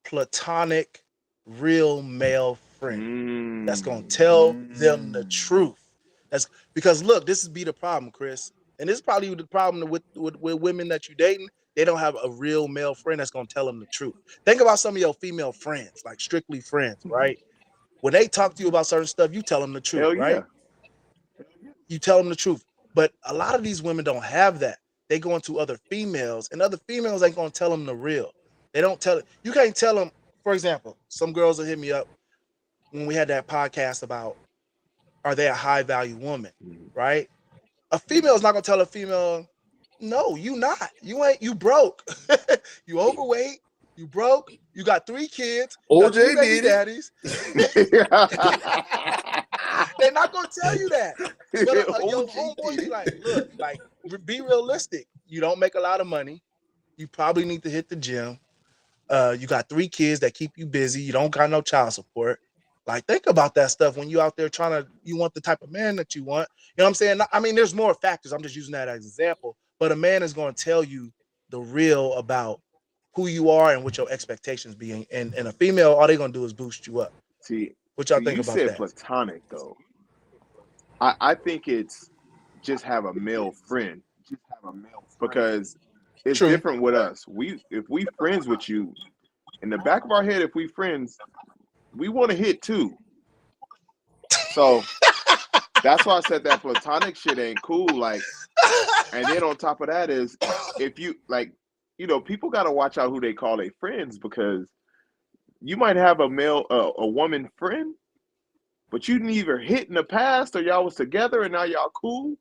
platonic real male friend that's gonna tell them the truth. That's because look, this is be the problem, Chris, and this is probably the problem with women that you dating. They don't have a real male friend that's gonna tell them the truth. Think about some of your female friends, like strictly friends, right? When they talk to you about certain stuff, you tell them the truth, Hell yeah. right? You tell them the truth. But a lot of these women don't have that. They go into other females, and other females ain't gonna tell them the real. They don't tell it. You can't tell them. For example, some girls will hit me up when we had that podcast about are they a high value woman, right? A female is not gonna tell a female, no, you not. You ain't. You broke. You overweight. You broke. You got 3 kids. You got 2 baby daddies. They're not gonna tell you that. But your homeboy be like, look, like be realistic. You don't make a lot of money. You probably need to hit the gym. You got 3 kids that keep you busy. You don't got no child support. Like, think about that stuff when you out there you want the type of man that you want. You know what I'm saying? I mean, there's more factors. I'm just using that as an example. But a man is going to tell you the real about who you are and what your expectations be. And a female, all they're going to do is boost you up. See, what y'all think about that? You said platonic, though. I think it's just have a male friend. Because it's True. different with us. If we friends with you, in the back of our head, if we friends, we want to hit too. So that's why I said that platonic shit ain't cool. Like, and then on top of that is if you like, people got to watch out who they call their friends, because you might have a woman friend, but you didn't either hit in the past or y'all was together and now y'all cool.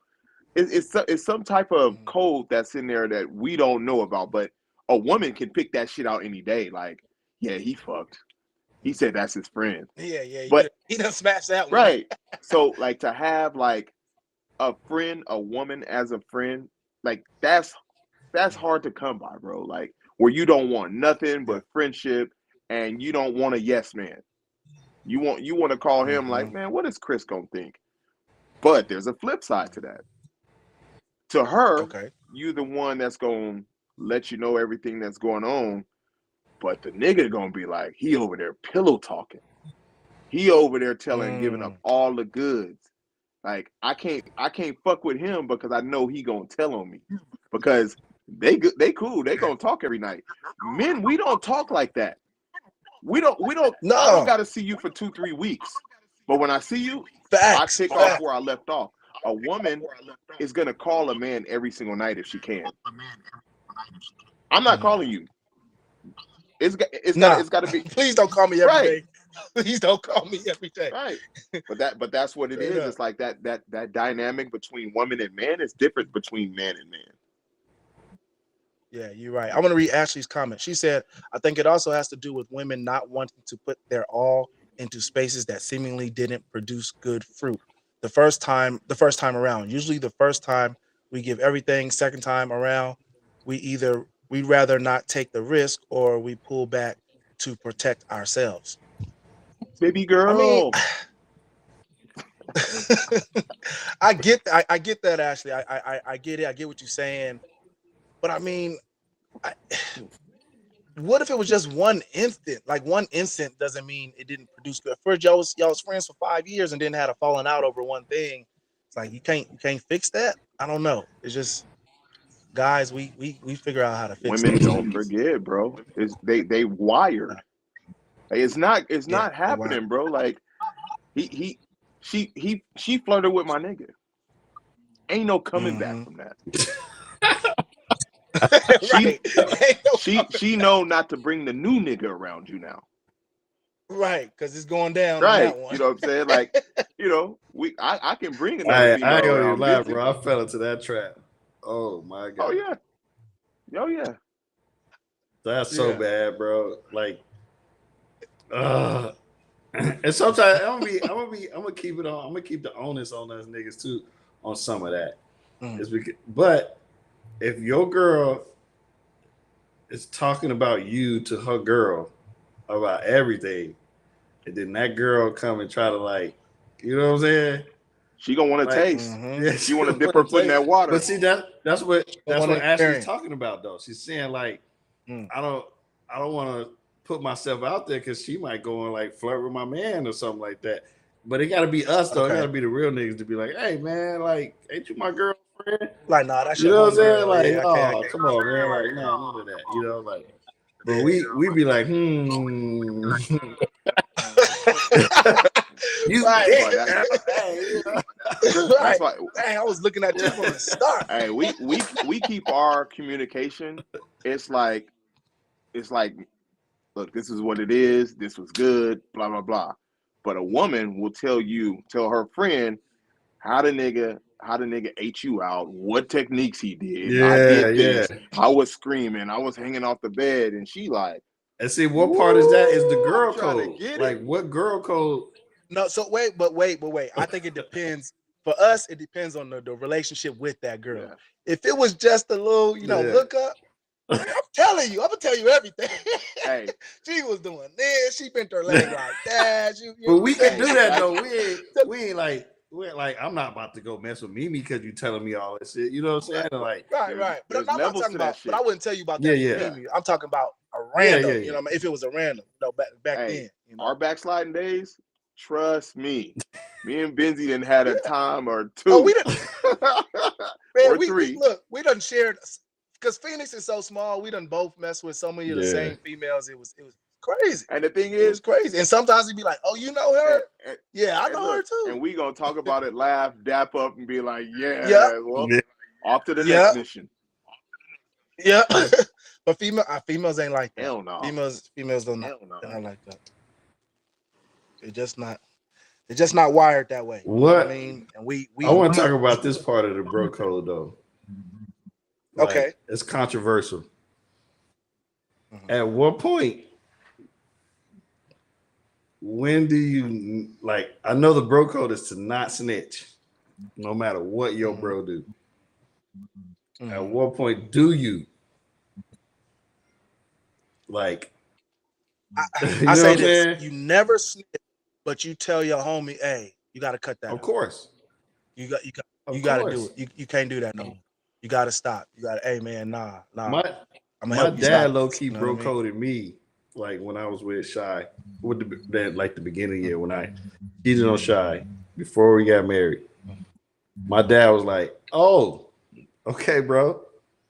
It's some type of code that's in there that we don't know about, but a woman can pick that shit out any day. Like, yeah, he fucked. He said that's his friend. Yeah, But he done smashed that one. right. So like to have like a friend, a woman as a friend, like that's hard to come by, bro. Like where you don't want nothing but friendship and you don't want a yes man. You want to call him like, man, what is Chris gonna think? But there's a flip side to that. To her, you the one that's gonna let you know everything that's going on, but the nigga gonna be like, he over there pillow talking. He over there giving up all the goods. Like I can't fuck with him because I know he gonna tell on me. Because they cool, they gonna talk every night. Men, we don't talk like that. We don't No. I don't gotta see you for 2-3 weeks. But when I see you, Facts. I pick off where I left off. A woman is gonna call a man every single night if she can. I'm not calling you. It's got to be. Please don't call me every day. Right. Please don't call me every day. Right. But that's what it is. Straight up. It's like that dynamic between woman and man is different between man and man. Yeah, you're right. I'm gonna read Ashley's comment. She said, "I think it also has to do with women not wanting to put their all into spaces that seemingly didn't produce good fruit the first time around. Usually, the first time we give everything. Second time around, we'd rather not take the risk, or we pull back to protect ourselves." Baby girl. I mean, I get that, Ashley. I get it. I get what you're saying, but I mean, what if it was just one instant? Like one instant doesn't mean it didn't produce good. First, y'all was friends for 5 years and then had a falling out over one thing. It's like you can't fix that. I don't know. It's just guys, we figure out how to fix Women those don't things. forget, bro. It's they wired. Like, it's not happening, bro. Like she flirted with my nigga. Ain't no coming back from that. She know not to bring the new nigga around you now. Right, because it's going down. Right. On that one. You know what I'm saying? Like, I can bring another female I ain't gonna around. lie, bro. I fell into that trap. Oh my god. Oh yeah. That's so bad, bro. Like, and sometimes I'm gonna keep it on. I'm gonna keep the onus on us niggas too on some of that. It's because, but if your girl is talking about you to her girl about everything, and then that girl come and try to, like, you know what I'm saying? She gonna want to taste. Yeah, she want to dip her foot in that water. But see, that's what Ashley's talking about, though. She's saying, like, I don't want to put myself out there because she might go and, like, flirt with my man or something like that. But it got to be us, though. It got to be the real niggas to be like, hey, man, like, ain't you my girlfriend? Like, nah, that's you know what I'm saying? Like, yeah, oh, come on, man. Like, no, none of that. You know, like, but we be like, You right. That's why. Dang, I was looking at you from the start. Hey, we keep our communication. It's like, look, this is what it is. This was good. Blah blah blah. But a woman will tell her friend how the nigga ate you out, what techniques he did. Yeah, I did this. I was screaming. I was hanging off the bed, and she like. And see, what part is that? Is the girl code? Like, what girl code? No, so wait. I think it depends. For us, it depends on the relationship with that girl. Yeah. If it was just a little, look up, I'm telling you, I'm gonna tell you everything. Hey, she was doing this. She bent her leg like that. But we can do that though. We ain't like, I'm not about to go mess with Mimi because you telling me all this shit. You know what I'm saying? Like, right. But I'm not talking about. But I wouldn't tell you about that. Yeah. Mimi. I'm talking about a random. You know, if it was a random. No, back then. Our backsliding days. Trust me, me and BENZI didn't had a time or two. Oh, we didn't. Man, or three. We done shared because Phoenix is so small. We done both messed with so many of the Yeah. same females. It was crazy. And the thing It was is, crazy. And sometimes he'd be like, "Oh, you know her? Yeah, I and know her look, too." and we gonna talk about it, laugh, dap up, and be like, Yeah, yeah, well, Yeah. off to the Yeah. next mission. yeah. But females ain't like that. Hell no. Females don't Hell no. they're not like that. They're just not wired that way. You know what I mean? And we I want to talk about this part of the bro code though. Like, Okay. it's controversial. Mhm. At what point, when do you like? I know the bro code is to not snitch, no matter what your Mhm. bro do. Mhm. At what point do you like? You know I say what I'm this: saying? you never snitch, but you tell your homie, "Hey, you got to cut that Of out. course. You got Of to do course. it. You can't do that no more. You got to stop. You got to, hey man, nah. My I'm gonna my help you dad stop low this." key You know bro what I mean? coded me like when I was with Shy, with the beginning of the year when I cheated on Shy before we got married. My dad was like, "Oh, okay, bro."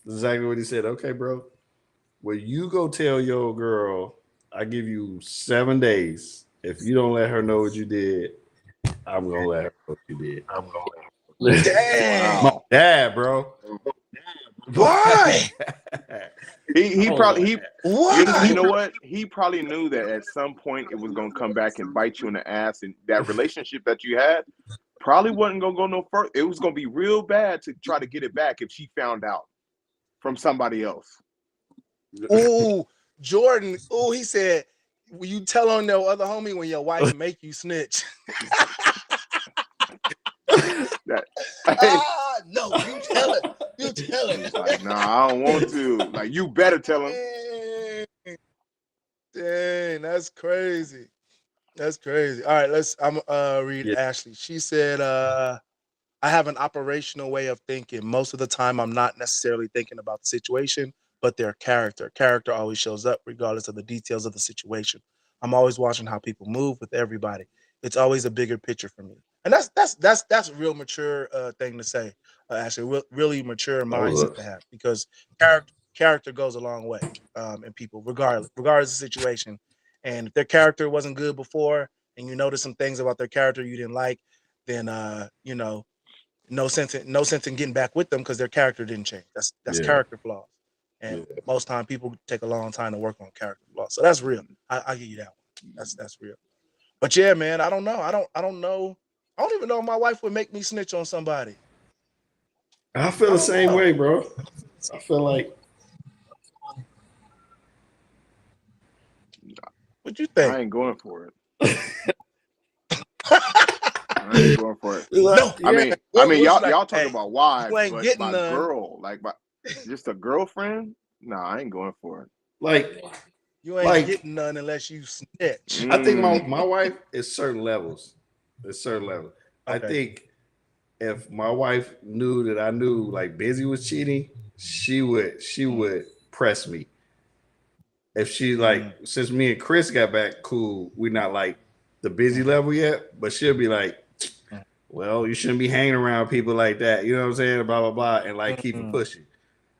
That's exactly what he said. Okay, bro. Well, you go tell your girl, I give you 7 days. If you don't let her know what you did, I'm gonna let her know what you did. Dang. My Wow. dad, bro. Why? He I was probably like, he Why? you know what? He probably knew that at some point it was gonna come back and bite you in the ass, and that relationship that you had probably wasn't gonna go no further. It was gonna be real bad to try to get it back if she found out from somebody else. Ooh, Jordan. Ooh, he said, "Will you tell on your other homie when your wife make you snitch?" That hey, No, you tell it. You tell he's like, nah, I don't want to. Like, you better tell him. it. Dang, that's crazy. That's crazy. All right, I'm read Yeah. Ashley. She said, I have an operational way of thinking. Most of the time I'm not necessarily thinking about the situation, but their character. Character always shows up regardless of the details of the situation. I'm always watching how people move with everybody. It's always a bigger picture for me. And that's a real mature thing to say. Actually, really mature mindset to have, because character goes a long way in people, regardless of the situation. And if their character wasn't good before, and you notice some things about their character you didn't like, then no sense in getting back with them because their character didn't change. That's Yeah. character flaws, and most time people take a long time to work on character flaws. So that's real. I give you that one. That's real. But yeah, man, I don't know. I don't know. I don't even know if my wife would make me snitch on somebody. I feel I the don't same know. way, bro. I feel like What you I think? ain't going for it. I ain't going for it. No. I mean, What's y'all talk hey, about wives, you ain't but getting my none. girl, like just a girlfriend, nah, I ain't going for it. like You ain't getting none unless you snitch. I think my wife is certain levels. It's certain levels. I Okay. think if my wife knew that I knew like Busy was cheating, she would press me. If she like, since me and Chris got back cool, we're not like the Busy level yet, but she'll be like, well, you shouldn't be hanging around people like that. You know what I'm saying? Blah blah blah, and like keep it pushing.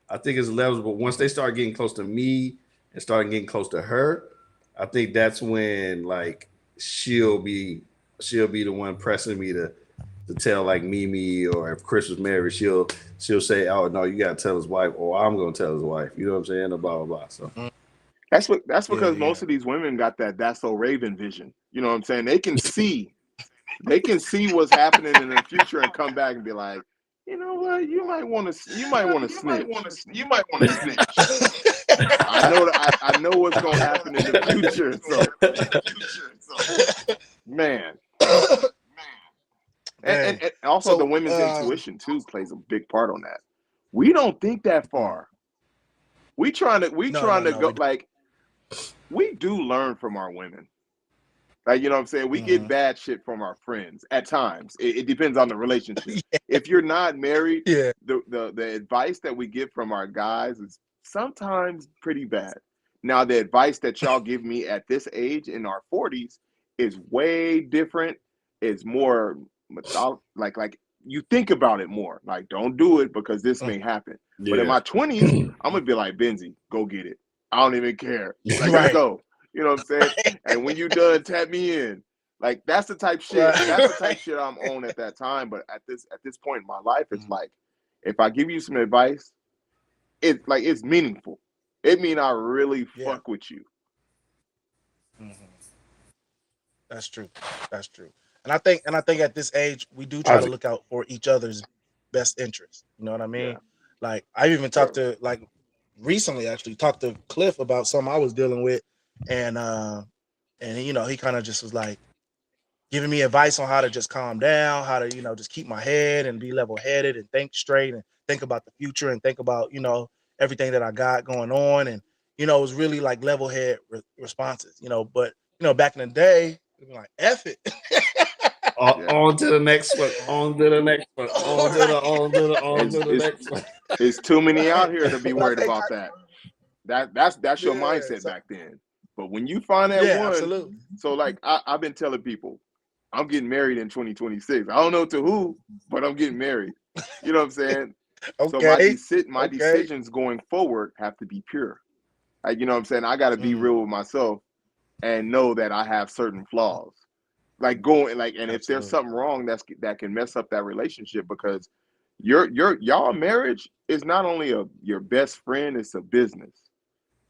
I think it's levels, but once they start getting close to me and start getting close to her, I think that's when like she'll be the one pressing me to tell like Mimi, or if Chris was married, she'll say, "Oh no, you gotta tell his wife," or I'm gonna tell his wife. You know what I'm saying? Or blah blah blah. So That's because most of these women got that's so Raven vision. You know what I'm saying? They can see what's happening in the future and come back and be like, you know what, you might want to snitch. You might want to snitch. I know what's gonna happen in the future. So man. And also the women's intuition too plays a big part on that. We don't think that far. We trying to go like, we do learn from our women. Like, you know what I'm saying? We get bad shit from our friends at times. It depends on the relationship. If you're not married, the advice that we get from our guys is sometimes pretty bad. Now, the advice that y'all give me at this age in our 40s is way different. It's more like you think about it more. Like, don't do it because this may happen. Yeah. But in my 20s, I'm gonna be like, Benzi, go get it. I don't even care. Like, let's Right. go. You know what I'm saying? And when you done, tap me in. Like, that's the type shit. Right. That's the type shit I'm on at that time. But at this point in my life, it's like, if I give you some advice, it's like it's meaningful. It mean I really fuck with you. That's true. That's true. And I think at this age we do try to look out for each other's best interests. You know what I mean? Yeah. Like I even talked to recently actually talked to Cliff about something I was dealing with, and you know he kind of just was like giving me advice on how to just calm down, how to just keep my head and be level headed and think straight and think about the future and think about everything that I got going on, and it was really like level head responses. But back in the day, it was like F it. On to the next one. On to the next one. On to the next one. It's too many out here to be worried about that. That's your mindset back then. But when you find that one, absolutely. So like I've been telling people, I'm getting married in 2026. I don't know to who, but I'm getting married. You know what I'm saying? Okay. So my decisions going forward have to be pure. Like, you know what I'm saying? I got to be real with myself and know that I have certain flaws. Like and if there's something wrong that can mess up that relationship, because y'all marriage is not only your best friend, it's a business.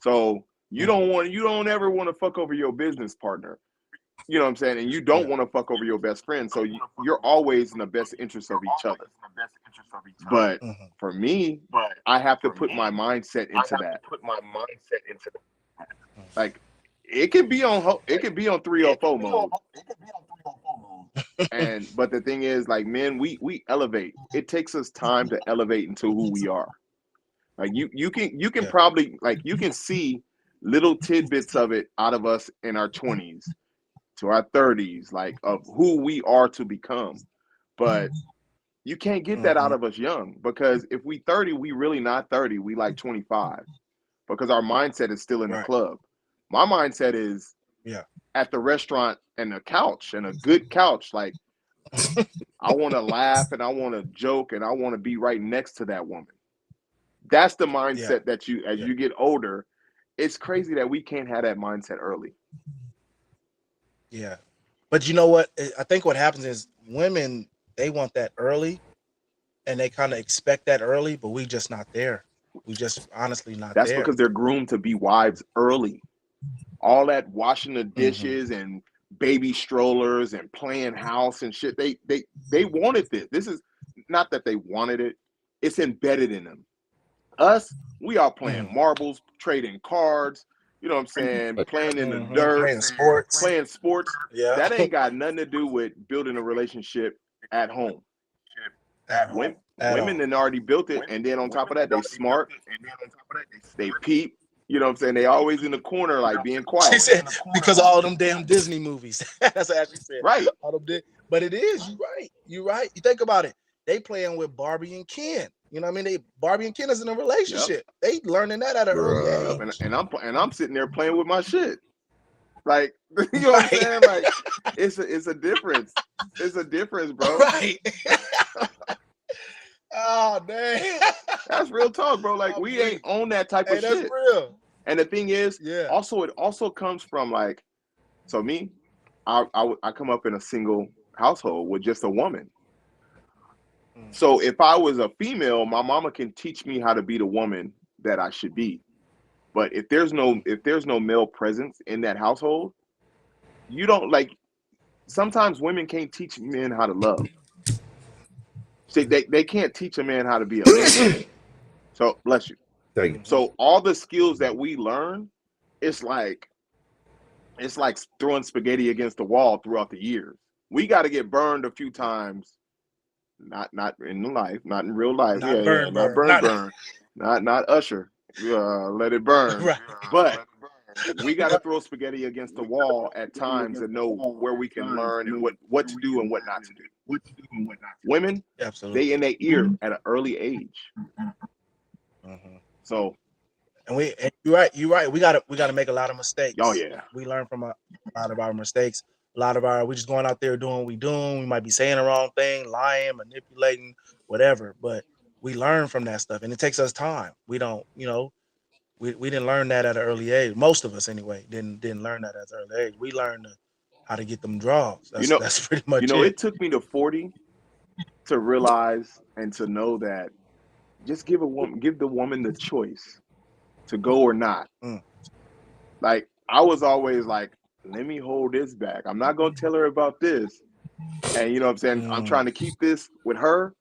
So you don't ever want to fuck over your business partner. You know what I'm saying? And you don't want to fuck over your best friend. So you're always in the best interest of each other. But for me, I have to put my mindset into that. Like it can be on 304 mode. But the thing is, like, men, we elevate. It takes us time to elevate into who we are. Like you can probably, like, you can see little tidbits of it out of us in our 20s to our 30s, like of who we are to become. But you can't get that out of us young, because if we 30, we really not 30. We like 25, because our mindset is still in the club. My mindset is at the restaurant and a couch, and a good couch. Like I want to laugh and I want to joke and I want to be right next to that woman. That's the mindset that as you get older. It's crazy that we can't have that mindset early. Yeah. But you know what? I think what happens is women, they want that early and they kind of expect that early, but we just not there. We just honestly not there. That's because they're groomed to be wives early. All that washing the dishes and baby strollers and playing house and shit. They wanted this. This is not that they wanted it. It's embedded in them. Us, we are playing marbles, trading cards, you know what I'm saying, playing in the dirt, playing sports. Yeah. That ain't got nothing to do with building a relationship at home. Women then already built it, and then on top of that, they smart, they peep. You know what I'm saying? They always in the corner, like being quiet. She said, because of all them damn Disney movies. That's what she said. Right. But it is, you're right. You think about it. They playing with Barbie and Ken. You know what I mean? Barbie and Ken is in a relationship. They learning that at an early age. And I'm sitting there playing with my shit. Like, you know what I'm saying? Like, it's a difference. It's a difference, bro. Right. Oh, dang. That's real talk, bro. Like, we ain't on that type of shit. That's real. And the thing is, also, it also comes from, like, so me, I come up in a single household with just a woman. So if I was a female, my mama can teach me how to be the woman that I should be. But if there's no male presence in that household, you don't, like, sometimes women can't teach men how to love. See, they can't teach a man how to be a man. So bless you. Thank you. So all the skills that we learn, it's like throwing spaghetti against the wall throughout the years. We got to get burned a few times. Not in life, not in real life. Not burn. Not Usher. Let it burn. Right. But we got to throw spaghetti against the wall at times and know where we can learn and what to do and what not to do. Women, absolutely, they in their ear at an early age. So, and you're right. We gotta make a lot of mistakes. Oh yeah, we learn from a lot of our mistakes. A lot of we just going out there doing what we doing. We might be saying the wrong thing, lying, manipulating, whatever. But we learn from that stuff, and it takes us time. We don't, we didn't learn that at an early age. Most of us, anyway, didn't learn that at an early age. We learned how to get them draws. That's pretty much it. It took me to 40 to realize and to know that just give the woman the choice to go or not. Like I was always like, let me hold this back. I'm not gonna tell her about this. And you know what I'm saying? I'm trying to keep this with her,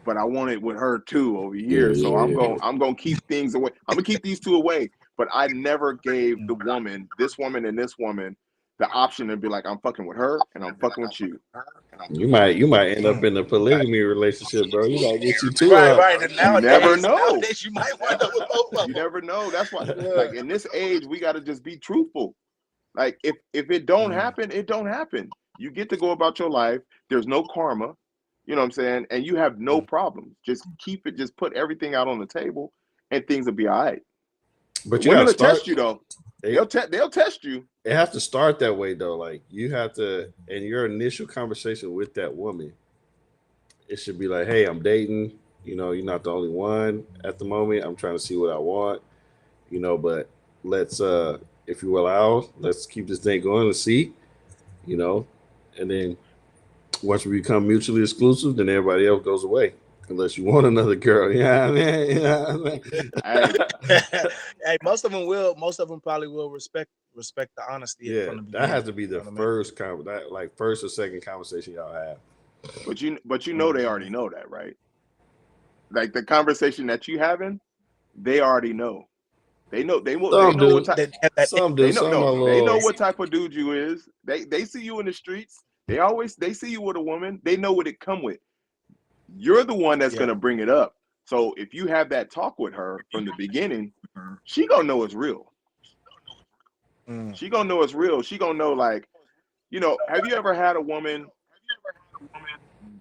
but I want it with her too over here. So I'm gonna keep things away. I'm gonna keep these two away. But I never gave this woman and this woman, the option to be like, I'm fucking with her and I'm fucking with you. You might end up in a polygamy relationship, bro. You gotta get you two right. And you never know. Nowadays, you might wind up with both of them. You never know. That's why, like in this age, we got to just be truthful. Like if it don't happen, it don't happen. You get to go about your life. There's no karma. You know what I'm saying? And you have no problems. Just keep it. Just put everything out on the table, and things will be all right. But you women will start, test you though. They'll test you. It has to start that way though. Like you have to, in your initial conversation with that woman, it should be like, "Hey, I'm dating. You know, you're not the only one at the moment. I'm trying to see what I want. You know, but let's, if you allow, let's keep this thing going. Let's see. You know, and then once we become mutually exclusive, then everybody else goes away." Unless you want another girl, yeah, man. Hey, most of them probably will respect the honesty. Yeah, from the beginning. That has to be the first first or second conversation y'all have. But you know they already know that, right? Like the conversation that you having, they already know. They know what type. Some do. They know what type of dude you is. They see you in the streets. They see you with a woman. They know what it come with. You're the one that's gonna bring it up. So if you have that talk with her from the beginning, she gonna know it's real. She gonna know it's real. She gonna know, like, have you ever had a woman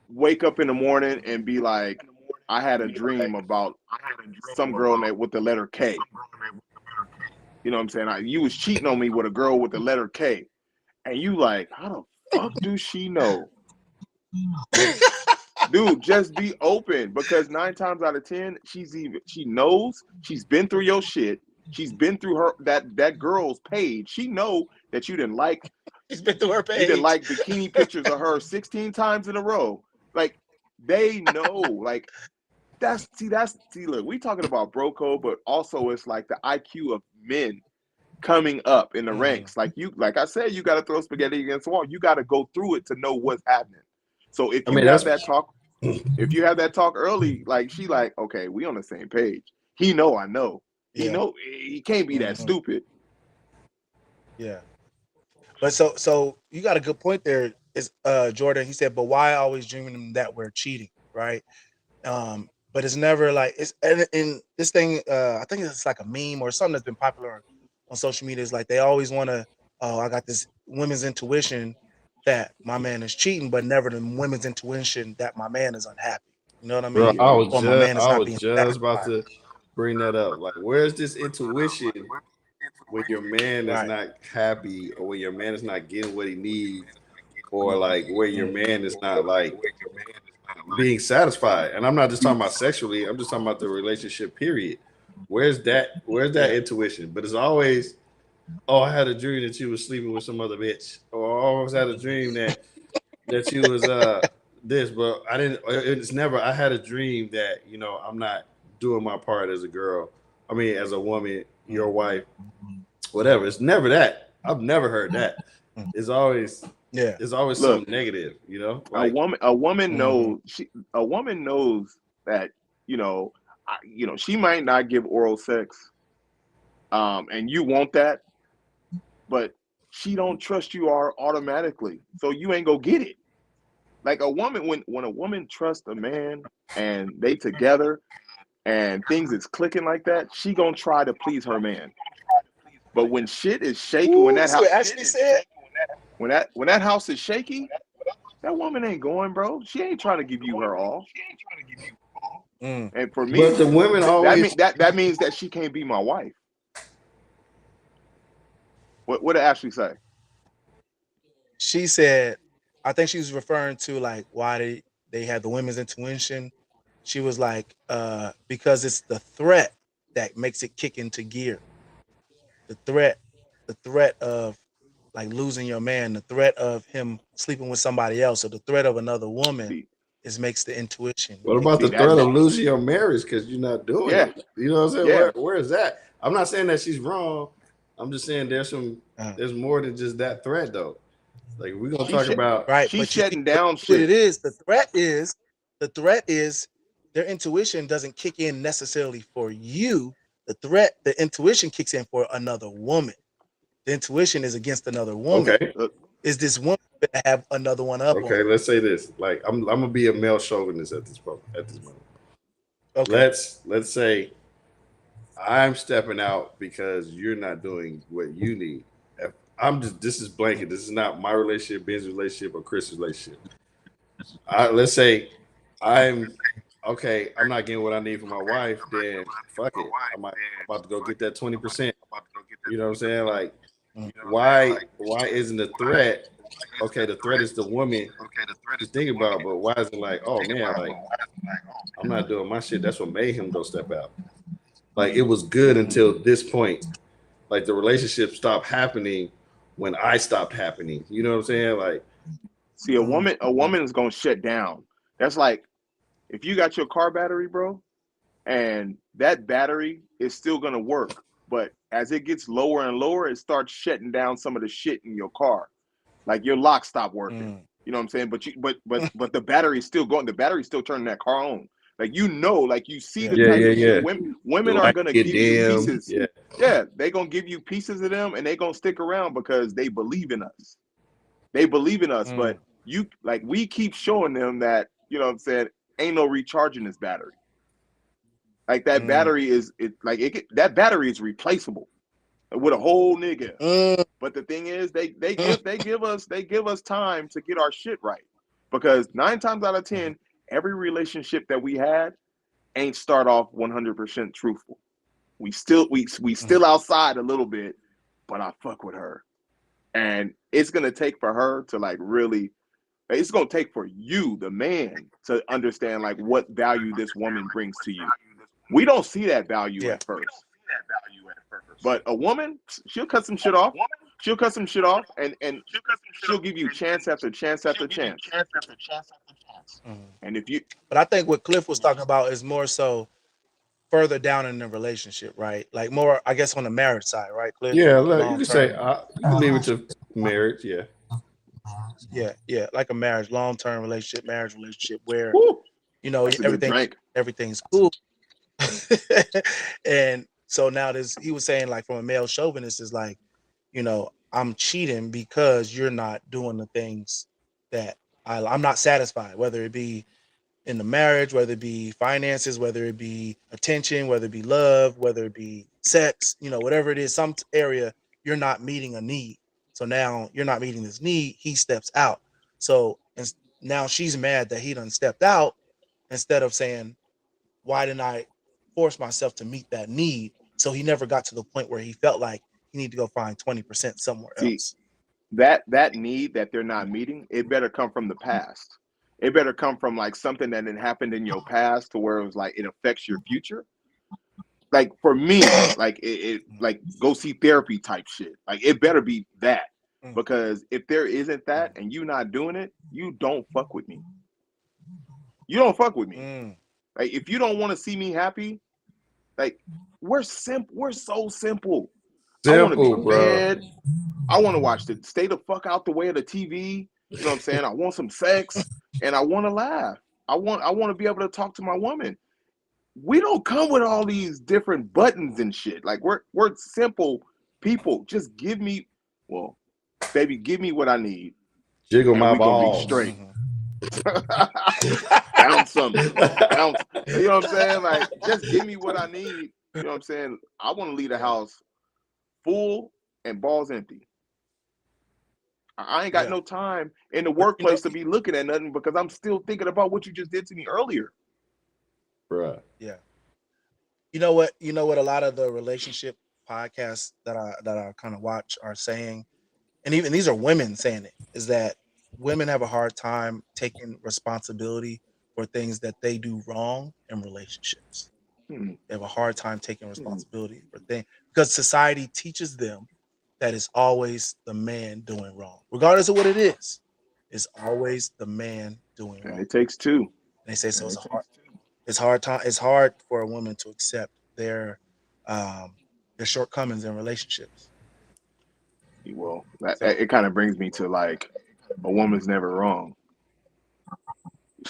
wake up in the morning and be like, I had a dream about some girl with the letter K. You know what I'm saying? You was cheating on me with a girl with the letter K. And you like, how the fuck do she know? Dude, just be open, because 9 times out of 10, she knows. She's been through your shit. She's been through that girl's page. She know that you didn't like. She's been through her page. You didn't like bikini pictures of her 16 times in a row. Like, they know. Like, look, we talking about bro code, but also it's like the IQ of men coming up in the ranks. Like I said, you got to throw spaghetti against the wall. You got to go through it to know what's happening. So if you have that talk, early, like she like, okay, we on the same page. He know, I know. He know he can't be that stupid. Yeah. But so you got a good point there. Is Jordan? He said, but why always dreaming that we're cheating, right? But it's never like it's in this thing. I think it's like a meme or something that's been popular on social media. Is like they always want to. Oh, I got this women's intuition that my man is cheating, but never the women's intuition that my man is unhappy. You know what I mean? Bro, I was just about to bring that up. Like, where's this intuition when your man is not happy, or when your man is not getting what he needs, or like where your man is not like being satisfied? And I'm not just talking about sexually. I'm just talking about the relationship period. Where's that intuition? But it's always, oh, I had a dream that you was sleeping with some other bitch, or I always had a dream that you was this, but I didn't. It's never. I had a dream that I'm not doing my part as a girl. I mean, as a woman, your wife, whatever. It's never that. I've never heard that. It's always It's always something negative. Like, a woman knows. A woman knows that she might not give oral sex, and you want that, but she don't trust you automatically, so you ain't go get it. Like a woman, when a woman trusts a man and they together and things is clicking like that, she gonna try to please her man. But when shit is shaky, when that house is shaky, that woman ain't going, bro. She ain't trying to give you her all. And for me, but the women always that means that she can't be my wife. What did Ashley say? she said, I think she was referring to like why they had the women's intuition. She was like, because it's the threat that makes it kick into gear. The threat, the threat of like losing your man, the threat of him sleeping with somebody else, or the threat of another woman See, is makes the intuition What kick about the see in. that threat of that losing your marriage because you're not doing yeah, it? You know what I'm saying? yeah. Where is that? I'm not saying that she's wrong. I'm just saying Uh, there's more than just that threat though. Like we're gonna She talk sh- about right, she's but you see shutting down what it shit. is. The threat is their intuition doesn't kick in necessarily for you. The intuition kicks in for another woman. The intuition is against another woman. okay, Look, Is this woman gonna have another one up on okay, her? let's say this. Like I'm gonna be a male chauvinist at this moment. Okay. Let's say I'm stepping out because you're not doing what you need. If I'm just this is blanket. This is not my relationship, Ben's relationship, or Chris' relationship. Let's say I'm okay. I'm not getting what I need from my wife. Then fuck it. I'm about to go get that 20%. You know what I'm saying? Like Mm, why isn't the threat? Okay, the threat is the woman she's thinking about, but why isn't like, oh man, like I'm not doing my shit. That's what made him go step out. Like it was good mm, until this point. Like the relationship stopped happening when I stopped happening. You know what I'm saying? Like, see, mm, a mm, woman is gonna shut down. That's like if you got your car battery, bro, and that battery is still gonna work, but as it gets lower and lower, it starts shutting down some of the shit in your car. Like your lock stopped working. mm, You know what I'm saying? But the battery's still going. The battery's still turning that car on. Like like you see yeah. the yeah, type yeah, of shit yeah. women The are light gonna get give you dim. pieces. Yeah. Yeah, they gonna give you pieces of them, and they gonna stick around because they believe in us. They believe in us, but Mm, we keep showing them that you know what I'm saying ain't no recharging this battery. Like that mm, battery is that battery is replaceable with a whole nigga. mm, But the thing is, mm, they give us time to get our shit right. Because 9 times out of mhm, 10, every relationship that we had ain't start off 100% truthful. We mhm, still outside a little bit, but I fuck with her, and it's gonna take for her to like really. It's gonna take for you, the man, to understand like what value this woman brings to you. We don't see that value yeah. at first. But a woman, she'll cut some shit off. She'll cut some shit off, and she'll give you chance after chance after chance. Mhm. And if you, But I think what Cliff was talking about is more so further down in the relationship, right? Like more, I guess, on the marriage side, right, Cliff? Yeah, Like look, you long can say term. you can leave it to marriage. Yeah. Yeah, yeah, like a marriage, long term relationship, marriage relationship, where whoo, that's a good everything drink. everything's cool. And so now this, he was saying like from a male chauvinist is like, I'm cheating because you're not doing the things that I'm not satisfied, whether it be in the marriage, whether it be finances, whether it be attention, whether it be love, whether it be sex, whatever it is, some area you're not meeting a need. So now you're not meeting this need. He steps out. So and now she's mad that he done stepped out instead of saying, why didn't I force myself to meet that need? So he never got to the point where he felt like he needed to go find 20% somewhere See, else. that need that they're not meeting, it better come from the past. It better come from like something that had happened in your past to where it was like it affects your future. Like for me, like it like go see therapy type shit. Like it better be that. Mm, Because if there isn't that mm, and you not doing it, you don't fuck with me. You don't fuck with me. mm, Like if you don't want to see me happy, like we're simple. We're so simple. I want to be Simple, in bro. bed. I want to watch the stay the fuck out the way of the TV. You know what I'm saying? I want some sex and I want to laugh. I want to be able to talk to my woman. We don't come with all these different buttons and shit. Like we're simple people. Just give me, well, baby, give me what I need, Jiggle and my we gonna be balls. straight. mhm. Bounce some, bounce. You know what I'm saying? Like, just give me what I need. You know what I'm saying? I want to leave the Yeah, house full and balls empty. I ain't got yeah. no time in the But workplace to be looking at nothing because I'm still thinking about what you just did to me earlier. Bro. yeah. You know what a lot of the relationship podcasts that I kind of watch are saying and even these are women saying it, is that women have a hard time taking responsibility for things that they do wrong in relationships. Hmm. They have a hard time taking responsibility for things because society teaches them that it's always the man doing wrong, regardless of what it is. It's always the man doing And wrong. it takes two. And they say so. It's hard time. It's hard for a woman to accept um, their shortcomings in relationships. Well, So it kind of brings me to like a woman's never wrong.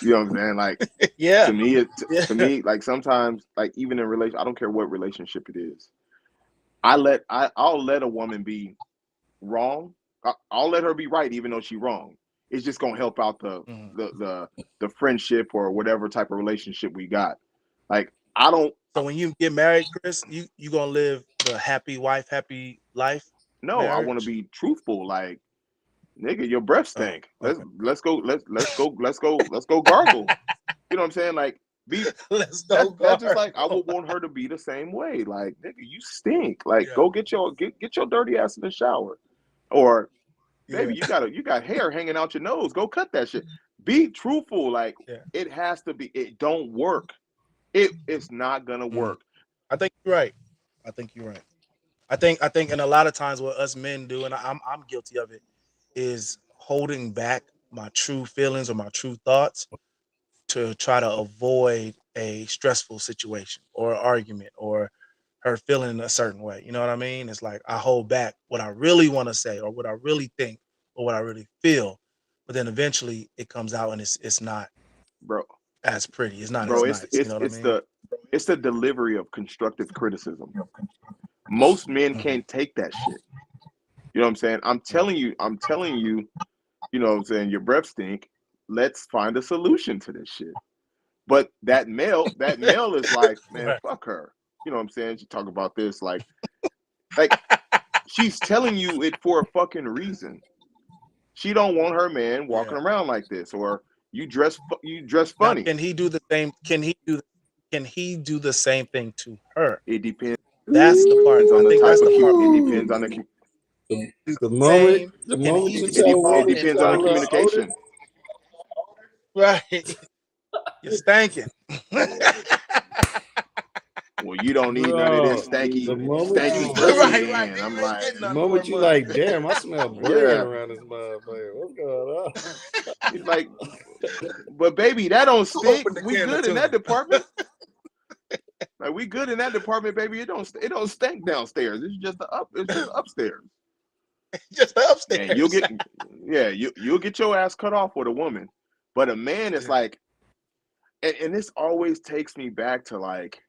You know what I'm saying? Like yeah, to me, yeah. to me, like sometimes, like even in relation, I don't care what relationship it is. I'll let a woman be wrong. I'll let her be right, even though she's wrong. It's just gonna help out Mhm. the friendship or whatever type of relationship we got. Like I don't So when you get married, Chris, you gonna live the happy wife, happy life know. I want to marriage. be truthful. Like nigga, your breath Oh, stink. okay. Let's go gargle. You know what I'm saying? Like be Let's go, that's just like I Gargle. would want her to be the same way. Like nigga, you stink. Like Yeah, go get your dirty ass in the shower. Or yeah, baby, you got hair hanging out your nose. Go cut that shit. Be truthful. Like yeah. it has to be. It don't work. It's not gonna Mm. work, I think you're right. I think you're right. I think, and a lot of times what us men do, and I'm guilty of it, is holding back my true feelings or my true thoughts to try to avoid a stressful situation or an argument or her feeling a certain way. You know what I mean? It's like I hold back what I really want to say or what I really think or what I really feel, but then eventually it comes out and it's not bro. as pretty. It's not Bro, as nice. You know what I mean? it's the delivery of constructive criticism. Most men Hmm. can't take that shit. You know what I'm saying? I'm telling you, you know what I'm saying, your breath stink. Let's find a solution to this shit. But that male is like, man, Right. fuck her. You know what I'm saying? She talk about this like she's telling you it for a fucking reason. She don't want her man Yeah. walking around like this, or you dress Now, funny. can he do the same? Can he do the same thing to her? It depends That's the part. on I the think type that's of the part it where depends on do The the moment, same. the Can moment he you get tell a it involved woman in she's depends a on the her little older, communication. right? You're stanking. Well, you don't need none of this bro. The moment stanky you pussy. right, say, right. Then Nigga, I'm you ain't like, getting the nothing for a moment you month. like, damn, I smell blood yeah. around this motherfucker. What's going on? He's like, but baby, that don't Who stink. opened the We can of good in that tuna? department. Like we good in that department, baby. It don't stink downstairs. It's just upstairs. Just And you'll upstairs. get you'll get your ass cut off with a woman. But a man is Yeah. like, and this always takes me back to like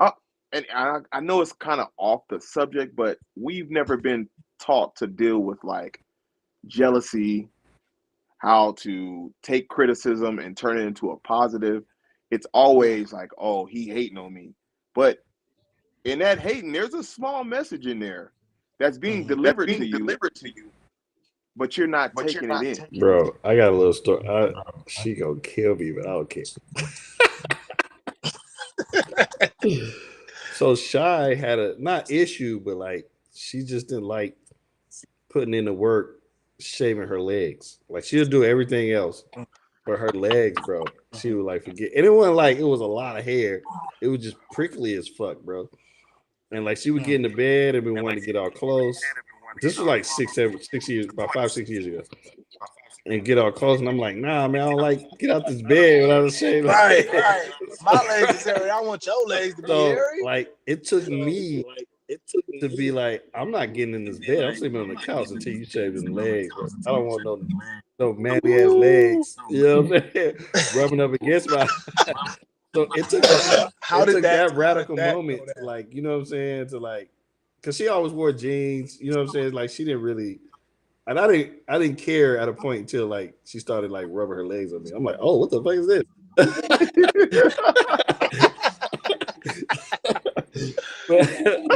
uh, and I know it's kind of off the subject, but we've never been taught to deal with like jealousy, how to take criticism and turn it into a positive. It's Mm. always like, oh, he hating on me. But in that hating, there's a small message in there that's being Hmm. delivered to you, but you're not taking it in. Bro, I got a little story. She gonna kill me, but I don't care. So Shy had a not issue, but like she just didn't like putting in the work, shaving her legs. Like she'll do everything else, but her legs, bro, she Hmm. would like forget. And it wasn't like it was a lot of hair. It was just prickly as fuck, bro. And like she would get Mm. in the bed and we wanted to get all close. This was like 6 years, about 5, 6 years ago. And get all close, and I'm like, nah, man, I don't like get out this bed without a shave. Right, right. My legs is hairy. I want your legs to be So hairy. like it took me to be like, I'm not getting in this bed. I'm sleeping on the couch until you shave them legs, bro. I don't want no manly ass Ooh. legs. You know what I'm saying? Rubbing up against my so How it did took that? that How did radical that go moment to down? like, you know what I'm saying? To like cause she always wore jeans, you know what I'm saying? Like she didn't really and I didn't care at a point until like she started like rubbing her legs on me. I'm like, oh, what the fuck is this? but,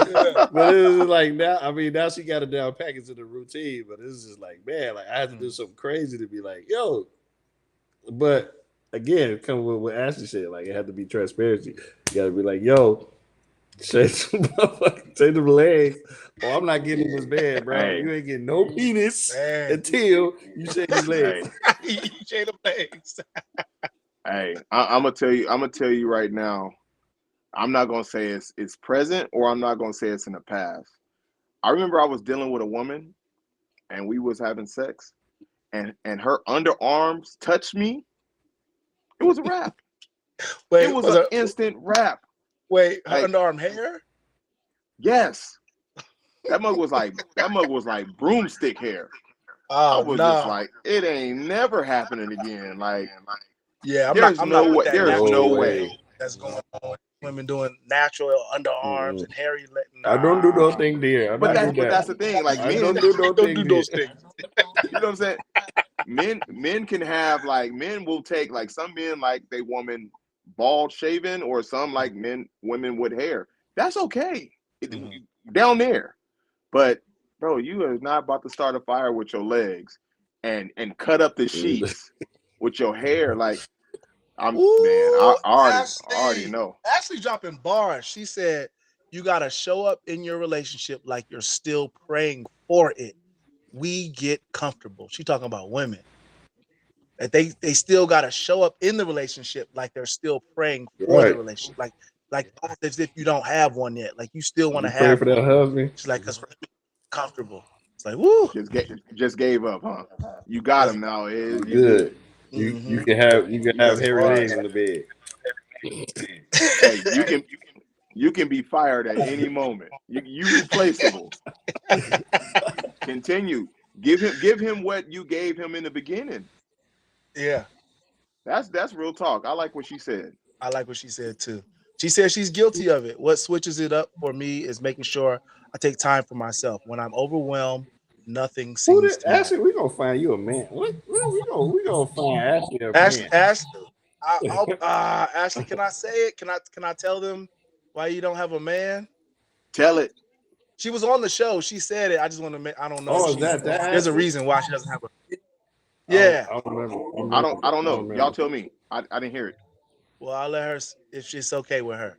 Yeah. but it was like now. I mean, now she got it down package in the routine. But it's just like, man, like I had to do Mm. something crazy to be like, yo. But again, come with what Ashley said. Like it had to be transparency. You got to be like, yo, say some motherfucker. Say them legs. Oh, I'm not getting in this bed, bro. Hey. You ain't getting no penis Man. until you shake these legs. Hey, You shake them legs. hey, I'm gonna tell you. I'm gonna tell you right now. I'm not gonna say it's present, or I'm not gonna say it's in the past. I remember I was dealing with a woman, and we was having sex, and her underarms touched me. It was a wrap. Wait, It was an instant wrap. wait, her Like, underarm hair? yes, that mug was like broomstick hair. I Oh was no. just like, it ain't never happening again. Like, Yeah, there's I'm no not way. with that There's natural no way. way. that's going on. Women doing natural underarms and hairy legs. I don't do those things, dear. But that's the thing. Like, I men don't do those Don't do things. those dear. things. You know what I'm saying? Men can have, like, men will take, like, some men like they woman bald shaven, or some like women with hair. That's okay. Down there. But bro, you are not about to start a fire with your legs and cut up the sheets with your hair. Like, I already know. Ashley dropping bars. She said you gotta show up in your relationship like you're still praying for it. We get comfortable. She talking about women. That they still gotta show up in the relationship like they're still praying for the relationship. Like as if you don't have one yet. Like you still want to Pray have for that husband. She's like, because we're comfortable. It's like, woo. Just gave up, huh? You got him now. You Good. You can have hairy legs in the bed. Hey, you can be fired at any moment. You replaceable. Continue. Give him what you gave him in the beginning. Yeah. That's real talk. I like what she said. I like what she said too. She said she's guilty of it. What switches it up for me is making sure I take time for myself. When I'm overwhelmed, nothing seems to matter. Ashley, we gonna find you a man. What we gonna find Ashley a man? Ashley, can I say it? Can I tell them why you don't have a man? Tell it. She was on the show. She said it. I just want to make. I don't know. Oh, is that there's a reason why she doesn't have a. Yeah. I don't know. Y'all tell me. I didn't hear it. Well, I'll let her if it's okay with her.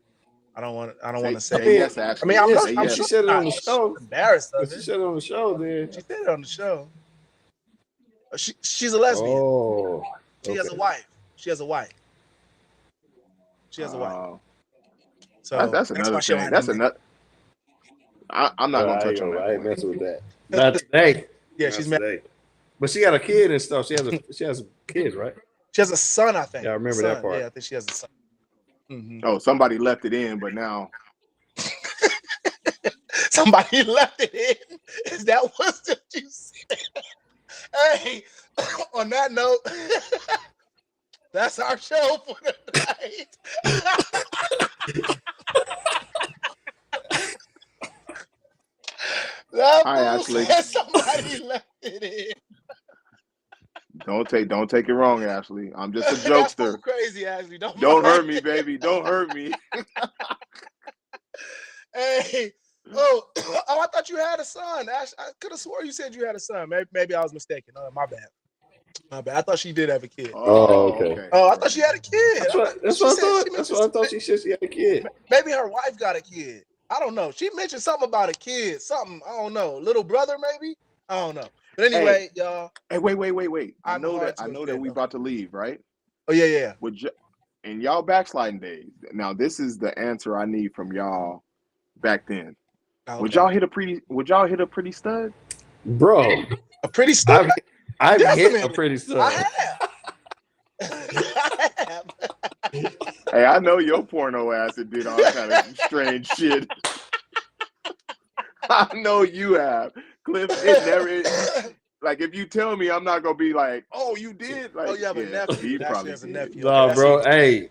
I don't want to say yes, Ashley. I mean, she said it on the show. Embarrassed of it. She said it on the show, then. She said it on the show. She's a lesbian. Oh, she has a wife. She has a wife. So that's another thing. That's another. I'm not gonna touch on that. I ain't messing with that. Not today. Yeah, she's married. But she got a kid and stuff. She has kids, right? She has a son, I think. Yeah, I remember that part. Yeah, I think she has a son. Mm-hmm. Oh, somebody left it in, but now somebody left it in. Is that what you said? Hey, on that note, that's our show for tonight. Hi, Ashley. Somebody left it in. Don't take it wrong, Ashley. I'm just a jokester. That's crazy, Ashley. Don't hurt me, baby. Don't hurt me. Hey, I thought you had a son. Ash, I could have swore you said you had a son. Maybe I was mistaken. My bad. I thought she did have a kid. Oh, okay. Oh, I thought she had a kid. That's what I thought. That's what I thought. She said she had a kid. Maybe her wife got a kid. I don't know. She mentioned something about a kid. Something, I don't know. Little brother, maybe? I don't know. But anyway, y'all. Hey, wait. I know that we about to leave, right? Oh, yeah. In y'all backsliding days. Now, this is the answer I need from y'all back then. Okay. Would y'all hit a pretty stud? Bro. A pretty stud? I've hit a pretty stud. I have. Hey, I know your porno ass that did all kind of strange shit. I know you have. Cliff, it never like, if you tell me, I'm not gonna be like, oh, you did. Like, oh, you have a nephew. He probably has a nephew. No, bro. Hey,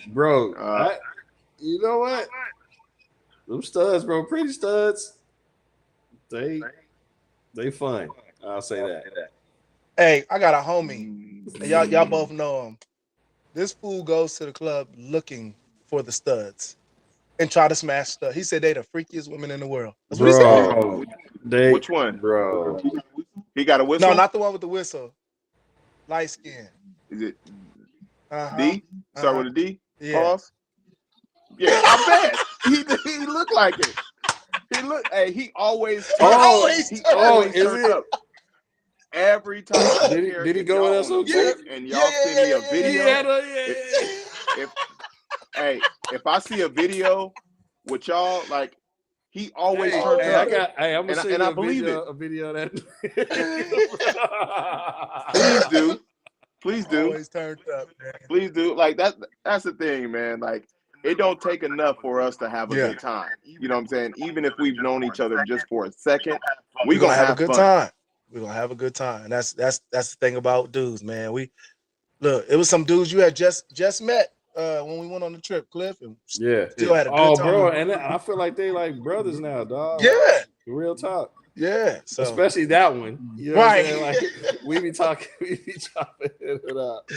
bro. You know what? Them studs, bro. Pretty studs. They fun. I'll say that. Hey, I got a homie. Y'all both know him. This fool goes to the club looking for the studs and try to smash stuff. He said they the freakiest women in the world. That's what he said. Which one? Bro. He got a whistle? No, not the one with the whistle. Light skin. Is it D? Start with a D? Yeah. Pause? Yeah, I bet. He looked like it. He always is turns it? up. Every time Did he go with us on trip trip? and y'all send me a video. Yeah. If I see a video with y'all, like he always turns up. I'm gonna send and you I believe it. a video that. Please do. Always turned up, man. Please do. Like that's the thing, man. Like it don't take enough for us to have a good time. You know what I'm saying? Even if we've known each other just for a second, we're gonna have a good time. We're gonna have a good time. And that's the thing about dudes, man. It was some dudes you had just met when we went on the trip, Cliff, and still had a good time. Bro, and I feel like they like brothers now, dog. Yeah. Like, real talk. Yeah. So especially that one. You know right. What I'm saying? Like we be chopping it up.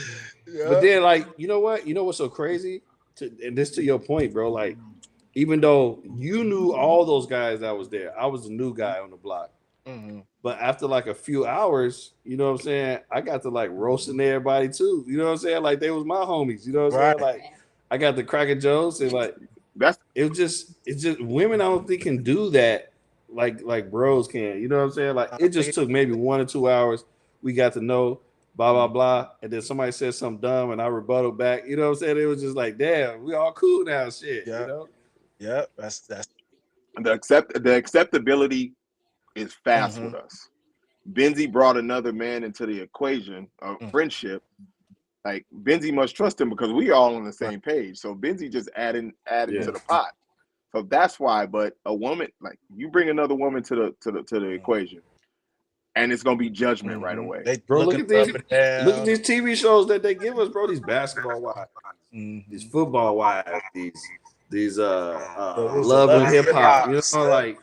Yeah. But then like, you know what? You know what's so crazy? And this to your point, bro. Like, even though you knew all those guys that was there, I was the new guy on the block. Mm-hmm. But after like a few hours, you know what I'm saying? I got to like roasting everybody too. You know what I'm saying? Like they was my homies. You know what I'm saying? Like I got the cracking jokes and like it's just women I don't think can do that like bros can. You know what I'm saying? Like it just took maybe 1 or 2 hours. We got to know blah blah blah, and then somebody said something dumb and I rebutted back. You know what I'm saying? It was just like, damn, we all cool now, shit. Yeah. You know? Yeah, that's the acceptability is fast with us. Benzi brought another man into the equation of friendship. Like Benzi must trust him because we all on the same page. So Benzi just adding to the pot. So that's why. But a woman, like you bring another woman to the equation, and it's gonna be judgment right away. Bro, look at these TV shows that they give us, bro. These basketball wives, these football wives, these love and hip hop. You know, like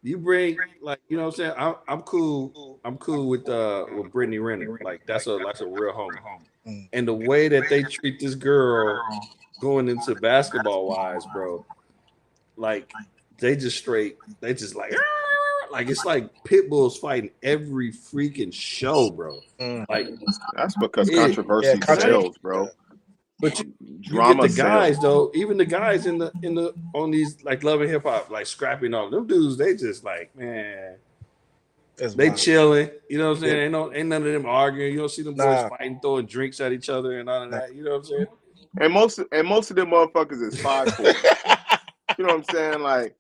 you bring, like, you know what I'm saying? I'm cool. I'm cool with Brittany Renner. Like that's a real homie. And the way that they treat this girl going into basketball wives, bro, like they just like it's like pit bulls fighting every freaking show, bro. Like that's because controversy sells, bro. But you get the guys sells. Though, even the guys in the on these like love and hip hop, like scrapping on them dudes, they just like, man, they chilling. You know what I'm saying? Ain't none of them arguing. You don't see them boys fighting, throwing drinks at each other and none of that. You know what I'm saying? And most of them motherfuckers is 5'4". You know what I'm saying? Like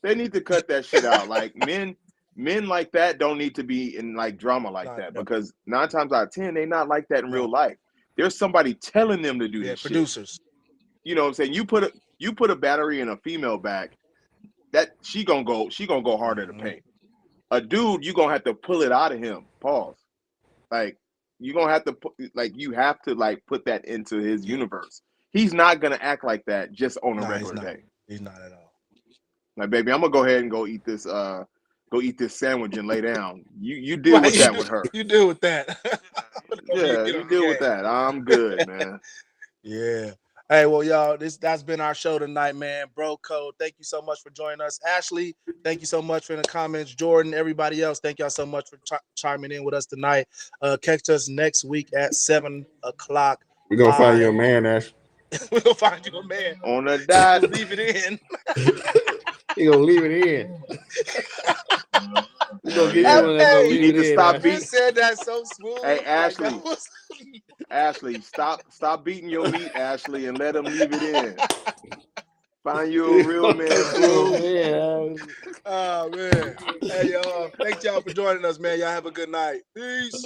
they need to cut that shit out. Like men like that don't need to be in like drama like that because 9 times out of 10 they not like that in real life. There's somebody telling them to do this producers. Shit. You know what I'm saying? You put a battery in a female back, that she gonna go harder to paint. A dude, you gonna have to pull it out of him. Pause. Like you gonna have to put that into his universe. He's not gonna act like that just on a regular day. He's not at all. Like, baby, I'm gonna go ahead and go eat this sandwich and lay down. You deal with that with her. You deal with that. Yeah, you deal with that. I'm good, man. Yeah. Hey, well, y'all, that's been our show tonight, man. Bro Code, thank you so much for joining us. Ashley, thank you so much for the comments. Jordan, everybody else, thank y'all so much for chiming in with us tonight. Catch us next week at 7 o'clock. We're gonna find you a man, Ash. We're gonna find you a man. On the dot. Leave it in. He gonna leave it in. You need to stop beating. You said that so smooth. Hey, Ashley. Ashley, stop beating your meat, Ashley, and let him leave it in. Find you a real man. Oh man. Hey y'all. Thank y'all for joining us, man. Y'all have a good night. Peace.